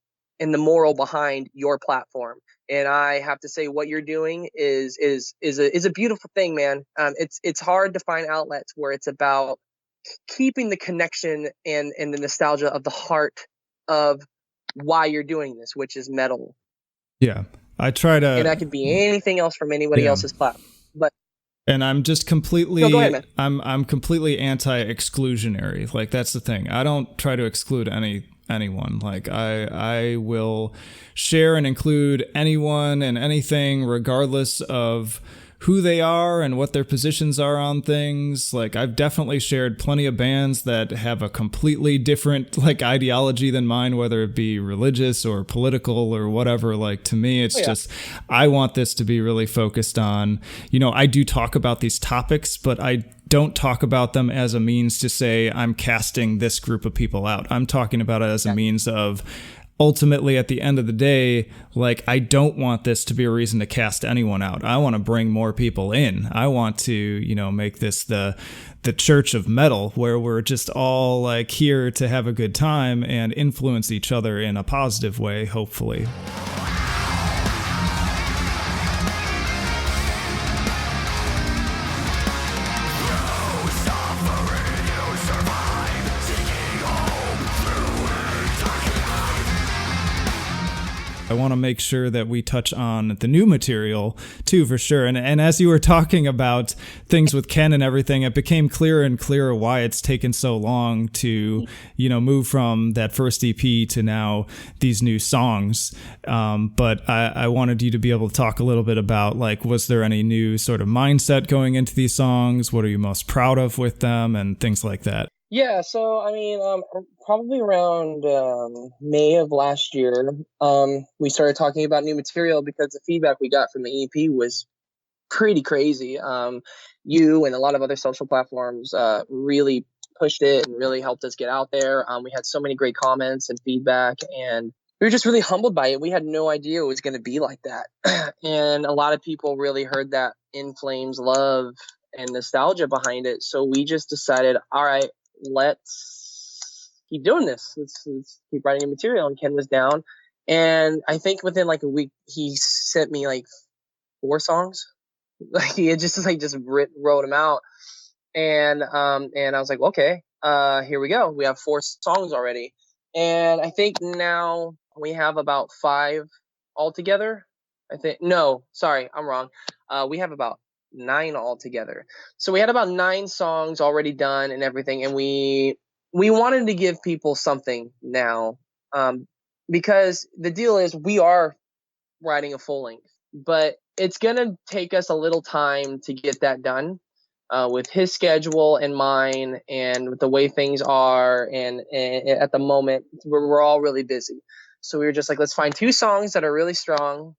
moral behind your platform. And I have to say, what you're doing is a beautiful thing, man. It's hard to find outlets where it's about keeping the connection and the nostalgia of the heart of why you're doing this, which is metal. Yeah, I try to, and that could be anything else from anybody else's platform. But and I'm just completely, no, go ahead, man. I'm completely anti-exclusionary. Like, that's the thing. I don't try to exclude anyone. Like, I will share and include anyone and anything regardless of who they are and what their positions are on things. Like, I've definitely shared plenty of bands that have a completely different like ideology than mine, whether it be religious or political or whatever. Like, to me, it's just, I want this to be really focused on, I do talk about these topics, but I don't talk about them as a means to say I'm casting this group of people out. I'm talking about it as a means of, ultimately, at the end of the day, like, I don't want this to be a reason to cast anyone out. I want to bring more people in. I want to, make this the church of metal, where we're just all like here to have a good time and influence each other in a positive way, hopefully. I want to make sure that we touch on the new material too, for sure. And as you were talking about things with Ken and everything, it became clearer and clearer why it's taken so long to, move from that first EP to now these new songs. But I wanted you to be able to talk a little bit about, like, was there any new sort of mindset going into these songs? What are you most proud of with them and things like that? Yeah, so I mean, probably around May of last year, we started talking about new material because the feedback we got from the EP was pretty crazy. You and a lot of other social platforms really pushed it and really helped us get out there. We had so many great comments and feedback, and we were just really humbled by it. We had no idea it was going to be like that. And a lot of people really heard that In Flames love and nostalgia behind it. So we just decided, all right, let's keep doing this. Let's keep writing new material. And Ken was down. And I think within like a week, he sent me like 4 songs. Like, he had just wrote them out. And I was like, okay, here we go. We have 4 songs already. And I think now we have about 5 altogether. No, sorry, I'm wrong. We have about 9 altogether. So we had about 9 songs already done and everything. And we wanted to give people something now. Because the deal is, we are writing a full length, but it's going to take us a little time to get that done. With his schedule and mine, and with the way things are, and at the moment we're all really busy. So we were just like, let's find 2 songs that are really strong,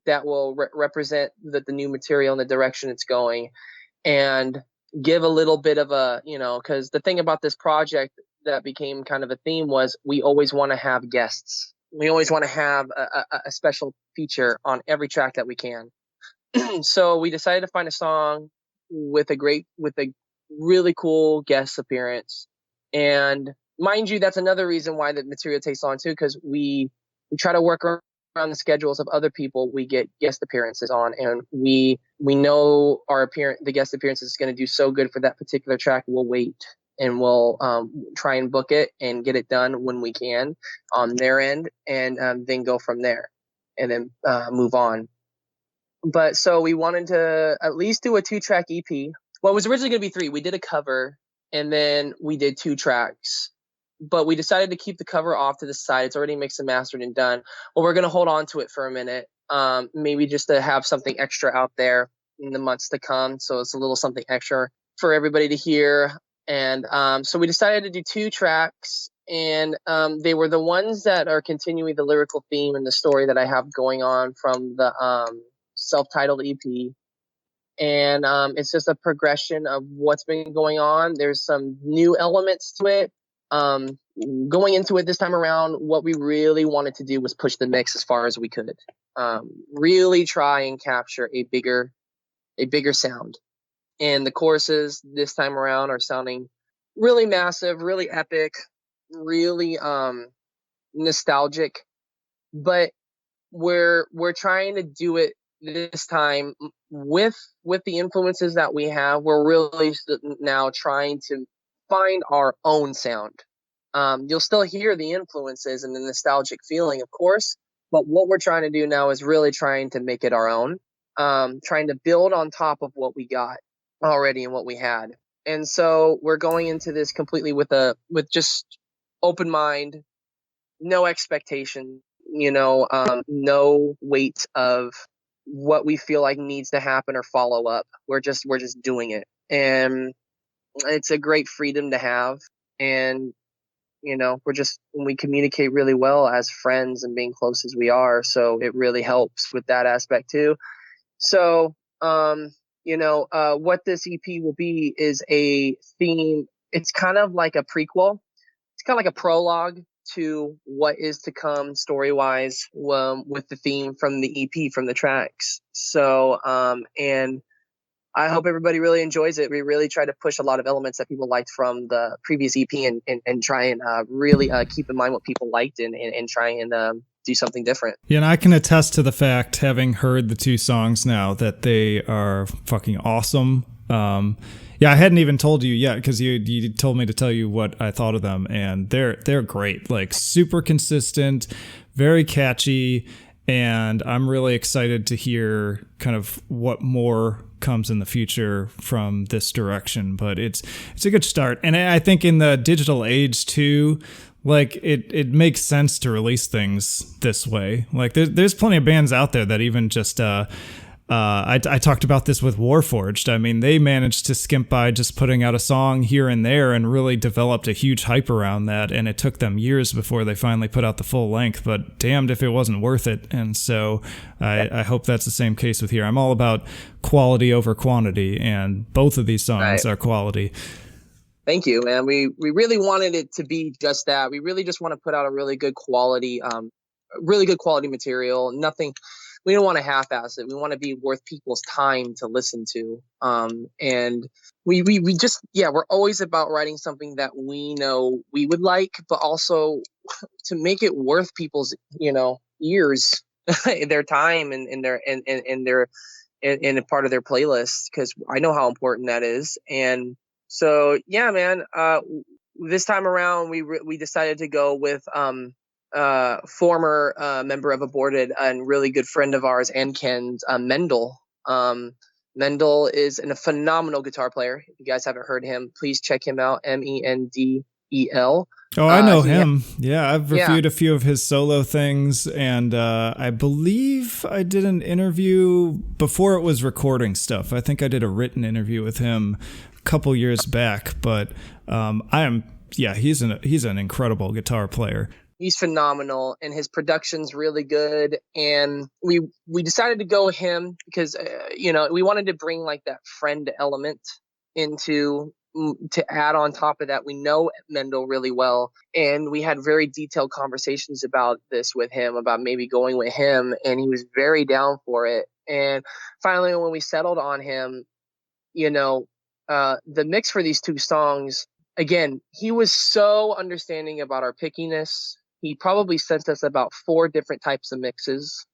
that will represent the new material and the direction it's going, and give a little bit of a, because the thing about this project that became kind of a theme was, we always want to have guests. We always want to have a special feature on every track that we can. So we decided to find a song with a really cool guest appearance. And mind you, that's another reason why the material takes long too, because we try to work around the schedules of other people we get guest appearances on, and we know the guest appearance is going to do so good for that particular track. We'll wait, and we'll try and book it and get it done when we can on their end, and then go from there, and then move on. But so we wanted to at least do a 2-track EP. Well, it was originally going to be 3. We did a cover, and then we did 2 tracks. But we decided to keep the cover off to the side. It's already mixed and mastered and done. Well, we're going to hold on to it for a minute, maybe just to have something extra out there in the months to come. So it's a little something extra for everybody to hear. And so we decided to do 2 tracks, and they were the ones that are continuing the lyrical theme and the story that I have going on from the self-titled EP. And it's just a progression of what's been going on. There's some new elements to it. Going into it this time around, what we really wanted to do was push the mix as far as we could. Really try and capture a bigger sound. And the choruses this time around are sounding really massive, really epic, really nostalgic. But we're trying to do it this time with the influences that we have. We're really now trying to find our own sound. You'll still hear the influences and the nostalgic feeling, of course, but what we're trying to do now is really trying to make it our own, trying to build on top of what we got already and what we had. And so we're going into this completely with just open mind, no expectation, no weight of what we feel like needs to happen or follow up. We're just doing it. And it's a great freedom to have. And we communicate really well as friends and being close as we are. So it really helps with that aspect too. So, what this EP will be is a theme. It's kind of like a prequel. It's kind of like a prologue to what is to come story-wise, with the theme from the EP, from the tracks. So, and I hope everybody really enjoys it. We really try to push a lot of elements that people liked from the previous EP and try and really keep in mind what people liked and try and do something different. Yeah, and I can attest to the fact, having heard the 2 songs now, that they are fucking awesome. Yeah, I hadn't even told you yet because you told me to tell you what I thought of them, and they're great. Like, super consistent, very catchy, and I'm really excited to hear kind of what more comes in the future from this direction. But it's a good start, and I think in the digital age too, like it makes sense to release things this way. Like there's plenty of bands out there that even just I talked about this with Warforged. I mean, they managed to skimp by just putting out a song here and there and really developed a huge hype around that. And it took them years before they finally put out the full length, but damned if it wasn't worth it. And so I hope that's the same case with here. I'm all about quality over quantity, and both of these songs are quality. Thank you, man. We really wanted it to be just that. We really just want to put out a really good quality material. Nothing. We don't want to half-ass it. We want to be worth people's time to listen to. And we just, we're always about writing something that we know we would like, but also to make it worth people's, ears, their time and their and a part of their playlist, because I know how important that is. And so, yeah, man, this time around, we decided to go with former member of Aborted and really good friend of ours and Ken's, Mendel. Mendel is a phenomenal guitar player. If you guys haven't heard him, please check him out. Mendel. Oh, I know him. Yeah, I've reviewed a few of his solo things, and I believe I did an interview before it was recording stuff. I think I did a written interview with him a couple years back, but he's an incredible guitar player. He's phenomenal, and his production's really good. And we decided to go with him because we wanted to bring like that friend element into to add on top of that. We know Mendel really well, and we had very detailed conversations about this with him, about maybe going with him, and he was very down for it. And finally, when we settled on him, the mix for these 2 songs, again, he was so understanding about our pickiness. He probably sent us about 4 different types of mixes.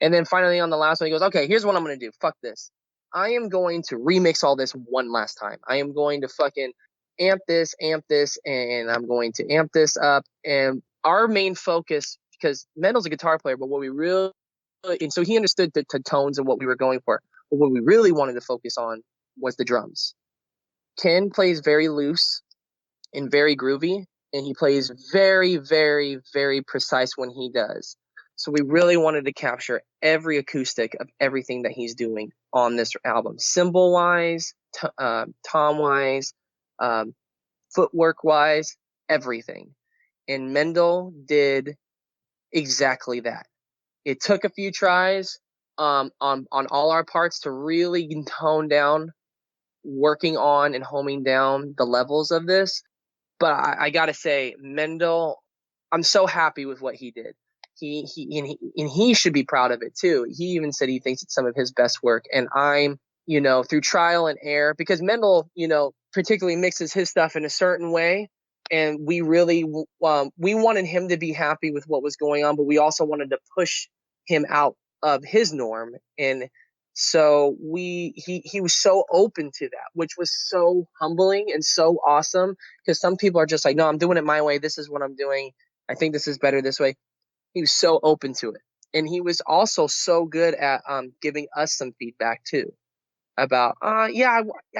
And then finally on the last one, he goes, okay, here's what I'm going to do. Fuck this. I am going to remix all this one last time. I am going to fucking amp this, and I'm going to amp this up. And our main focus, because Mendel's a guitar player, but what we really, and so he understood the tones and what we were going for. But what we really wanted to focus on was the drums. Ken plays very loose and very groovy, and he plays very, very, very precise when he does. So we really wanted to capture every acoustic of everything that he's doing on this album, cymbal-wise, tom-wise, footwork wise, everything. And Mendel did exactly that. It took a few tries on all our parts to really tone down, working on and homing down the levels of this. But I gotta say, Mendel, I'm so happy with what he did. He should be proud of it too. He even said he thinks it's some of his best work. And I'm, through trial and error, because Mendel, particularly mixes his stuff in a certain way, and we really we wanted him to be happy with what was going on, but we also wanted to push him out of his norm. And so he was so open to that, which was so humbling and so awesome, because some people are just like, no, I'm doing it my way. This is what I'm doing. I think this is better this way. He was so open to it. And he was also so good at giving us some feedback too about, I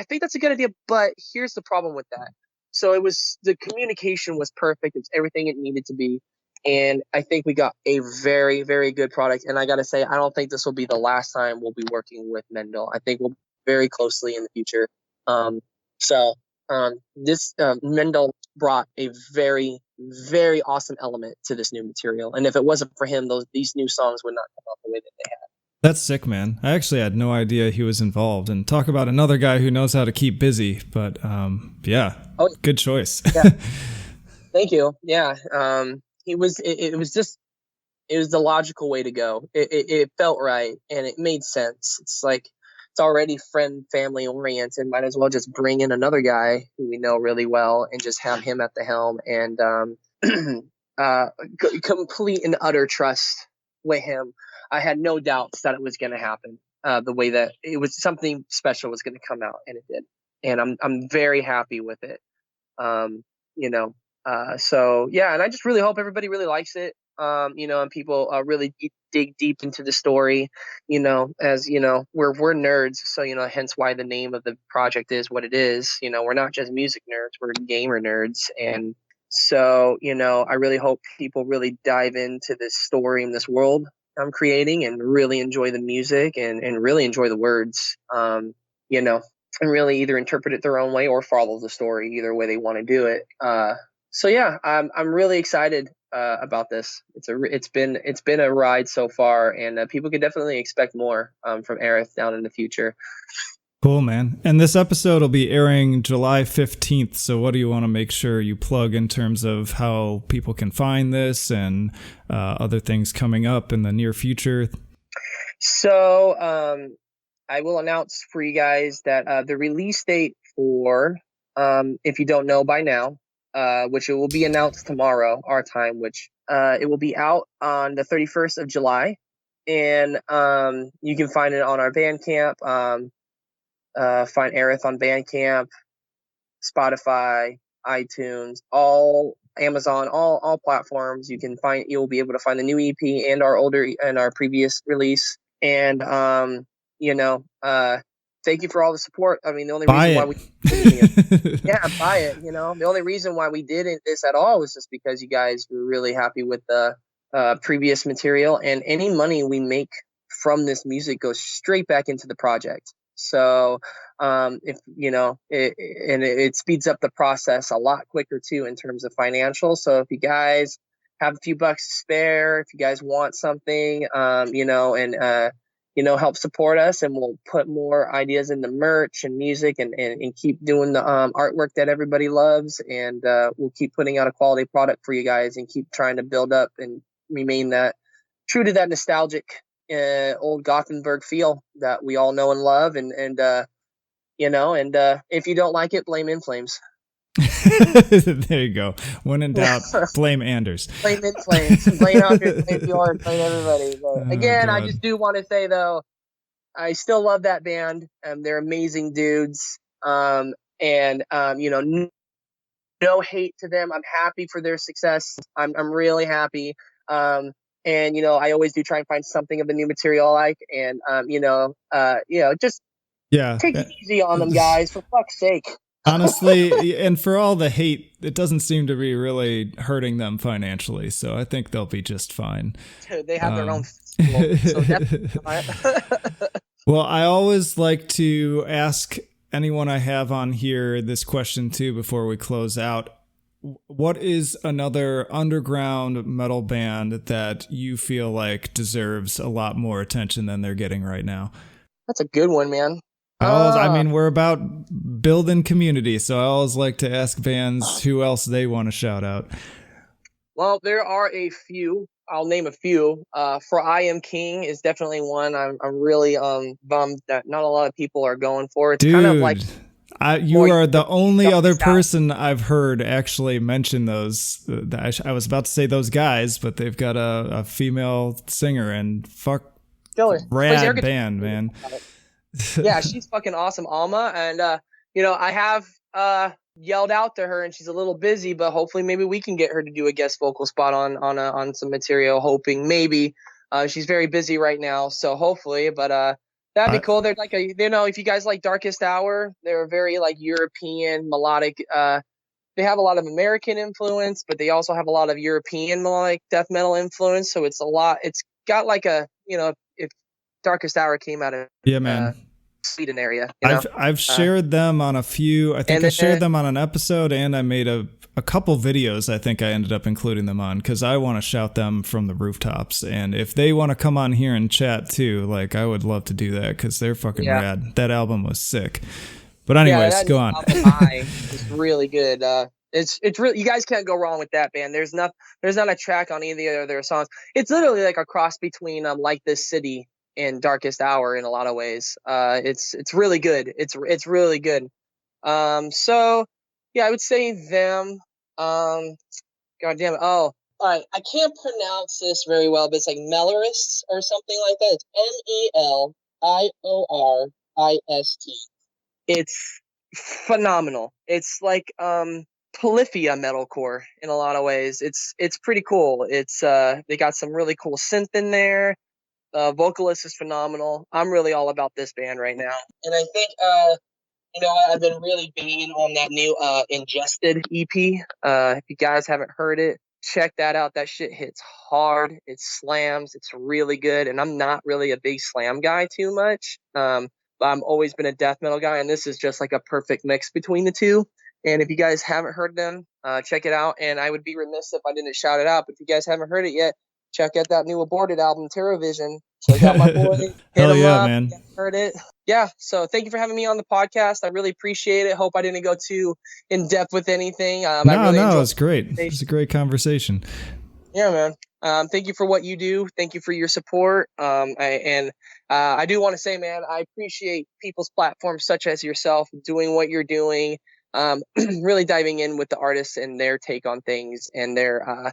think that's a good idea, but here's the problem with that. So the communication was perfect. It was everything it needed to be. And I think we got a very, very good product. And I got to say, I don't think this will be the last time we'll be working with Mendel. I think we'll very closely in the future. This Mendel brought a very, very awesome element to this new material. And if it wasn't for him, these new songs would not come out the way that they have. That's sick, man. I actually had no idea he was involved. And talk about another guy who knows how to keep busy. But good choice. Yeah. Thank you. Yeah. It was the logical way to go. It felt right and it made sense. It's like, it's already family oriented. Might as well just bring in another guy who we know really well and just have him at the helm, and complete and utter trust with him. I had no doubts that it was going to happen. The way that it was, something special was going to come out, and it did. And I'm very happy with it. And I just really hope everybody really likes it. And people really dig deep into the story, as we're nerds. So, hence why the name of the project is what it is. We're not just music nerds, we're gamer nerds. And so, I really hope people really dive into this story and this world I'm creating and really enjoy the music and really enjoy the words, and really either interpret it their own way or follow the story, either way they want to do it. I'm really excited about this. It's been a ride so far, and people could definitely expect more from Aerith down in the future. Cool, man. And this episode will be airing July 15th. So what do you want to make sure you plug in terms of how people can find this and other things coming up in the near future? So I will announce for you guys that the release date for, if you don't know by now, which it will be announced tomorrow, our time, which it will be out on the 31st of July. And you can find it on our Bandcamp. Find Aerith on Bandcamp, Spotify, iTunes, all Amazon, all platforms. You'll be able to find the new EP and our previous release. And thank you for all the support. I mean, the only reason why buy it. The only reason why we did this at all was just because you guys were really happy with the previous material, and any money we make from this music goes straight back into the project. So it speeds up the process a lot quicker too in terms of financial. So if you guys have a few bucks to spare, if you guys want something, help support us, and we'll put more ideas in the merch and music and keep doing the artwork that everybody loves. And we'll keep putting out a quality product for you guys and keep trying to build up and remain true to that nostalgic old Gothenburg feel that we all know and love. And if you don't like it, blame In Flames. There you go. When in doubt, blame Anders. Blame In Flames. Blame Anders, blame Bjorn, blame everybody. But again, God. I just do want to say, though, I still love that band. They're amazing dudes. No hate to them. I'm happy for their success. I'm really happy. I always do try and find something of the new material I like. And, just take it easy on them, guys, for fuck's sake. Honestly, and for all the hate, it doesn't seem to be really hurting them financially. So I think they'll be just fine. Dude, they have their own festival, so Well, I always like to ask anyone I have on here this question too before we close out. What is another underground metal band that you feel like deserves a lot more attention than they're getting right now? That's a good one, man. I mean, we're about building community, so I always like to ask bands who else they want to shout out. Well, there are a few. I'll name a few. For I Am King is definitely one. I'm really bummed that not a lot of people are going for. It's Dude, kind of like you are the only other person I've heard actually mention those. I was about to say those guys, but they've got a female singer, and fuck, rad band, man. Yeah, she's fucking awesome, Alma. And I have yelled out to her, and she's a little busy, but hopefully maybe we can get her to do a guest vocal spot on some material. Hoping maybe she's very busy right now, so hopefully. But that'd be cool. They're like if you guys like Darkest Hour, they're very like European melodic. They have a lot of American influence, but they also have a lot of European melodic death metal influence. So it's a lot. It's got like if Darkest Hour came out of Sweden area. I've shared them on a few. I think I shared them on an episode, and I made a couple videos. I think I ended up including them on because I want to shout them from the rooftops. And if they want to come on here and chat too, like I would love to do that because they're fucking rad. That album was sick. But anyways, go on. It's really good. It's really, you guys can't go wrong with that band. There's not a track on either of their songs. It's literally like a cross between Like This City and Darkest Hour in a lot of ways. It's really good. It's really good. So yeah, I would say them. God damn it. Oh, all right. I can't pronounce this very well, but it's like Melorist or something like that. It's Meliorist. It's phenomenal. It's like polyphia metalcore in a lot of ways. It's pretty cool. It's they got some really cool synth in there. Vocalist is phenomenal. I'm really all about this band right now. And I think I've been really banging on that new Ingested EP. If you guys haven't heard it, check that out. That shit hits hard. It slams. It's really good. And I'm not really a big slam guy too much. But I've always been a death metal guy, and this is just like a perfect mix between the two. And if you guys haven't heard them, check it out. And I would be remiss if I didn't shout it out. But if you guys haven't heard it yet, check out that new Aborted album, Terror Vision. Check out my boy. Hell yeah, man. Heard it. Yeah. So thank you for having me on the podcast. I really appreciate it. Hope I didn't go too in depth with anything. No, it was great. It was a great conversation. Yeah, man. Thank you for what you do. Thank you for your support. I do want to say, man, I appreciate people's platforms such as yourself doing what you're doing, really diving in with the artists and their take on things and their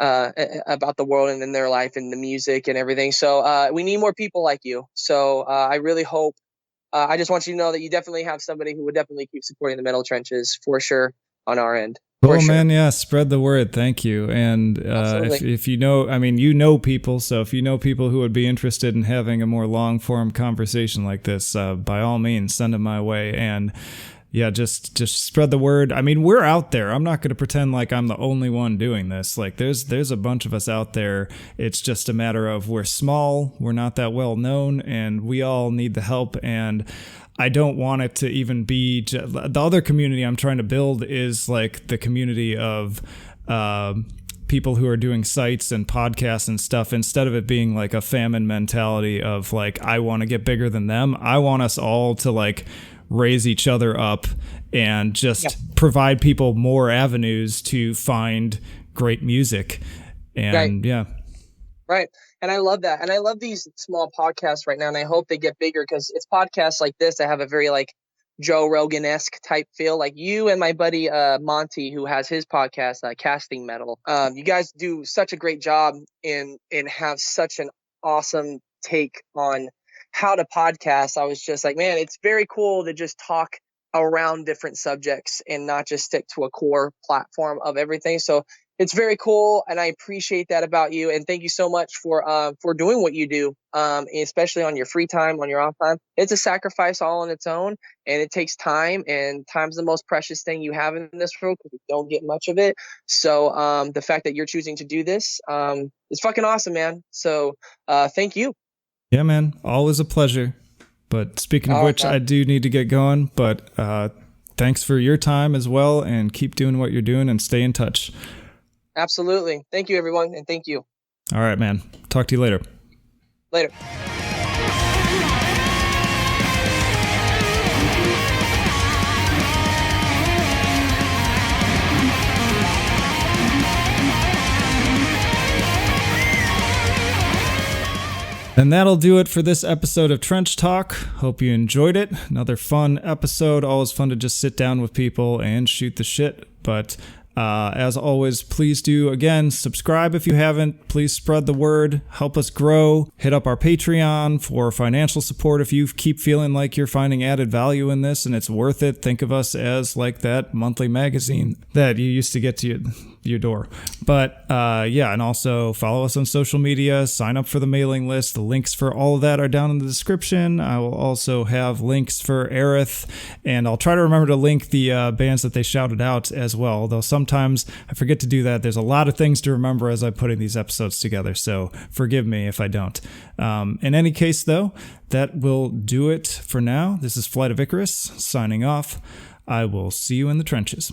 about the world and in their life and the music and everything. So we need more people like you. So I really hope, I just want you to know that you definitely have somebody who would definitely keep supporting the metal trenches for sure on our end. Cool, man. Yeah, spread the word. Thank you. And if you know, I mean, you know people, so if you know people who would be interested in having a more long-form conversation like this, by all means, send them my way. And yeah, just spread the word. I mean, we're out there. I'm not going to pretend like I'm the only one doing this. Like, there's a bunch of us out there. It's just a matter of we're small, we're not that well known, and we all need the help. And I don't want it to even be the other community I'm trying to build is like the community of people who are doing sites and podcasts and stuff. Instead of it being like a famine mentality of like, I want to get bigger than them. I want us all to like raise each other up and just provide people more avenues to find great music. And Right. And I love that. And I love these small podcasts right now. And I hope they get bigger because it's podcasts like this that have a very like Joe Rogan-esque type feel. Like you and my buddy Monty, who has his podcast, Casting Metal. You guys do such a great job and have such an awesome take on how to podcast. I was just like, man, it's very cool to just talk around different subjects and not just stick to a core platform of everything. So it's very cool, and I appreciate that about you. And thank you so much for doing what you do, especially on your free time, on your off time. It's a sacrifice all on its own, and it takes time. And time's the most precious thing you have in this world because we don't get much of it. So the fact that you're choosing to do this is fucking awesome, man. So thank you. Yeah, man. Always a pleasure. But speaking of which, I do need to get going. But thanks for your time as well, and keep doing what you're doing and stay in touch. Absolutely. Thank you, everyone, and thank you. All right, man. Talk to you later. Later. And that'll do it for this episode of Trench Talk. Hope you enjoyed it. Another fun episode. Always fun to just sit down with people and shoot the shit. But as always, please do, again, subscribe if you haven't. Please spread the word. Help us grow. Hit up our Patreon for financial support if you keep feeling like you're finding added value in this and it's worth it. Think of us as like that monthly magazine that you used to get to your door. But yeah, and also follow us on social media, sign up for the mailing list. The links for all of that are down in the description. I will also have links for Aerith, and I'll try to remember to link the bands that they shouted out as well, although sometimes I forget to do that. There's a lot of things to remember as I'm putting these episodes together, so forgive me if I don't. In any case, though, that will do it for now. This is Flight of Icarus signing off. I will see you in the trenches.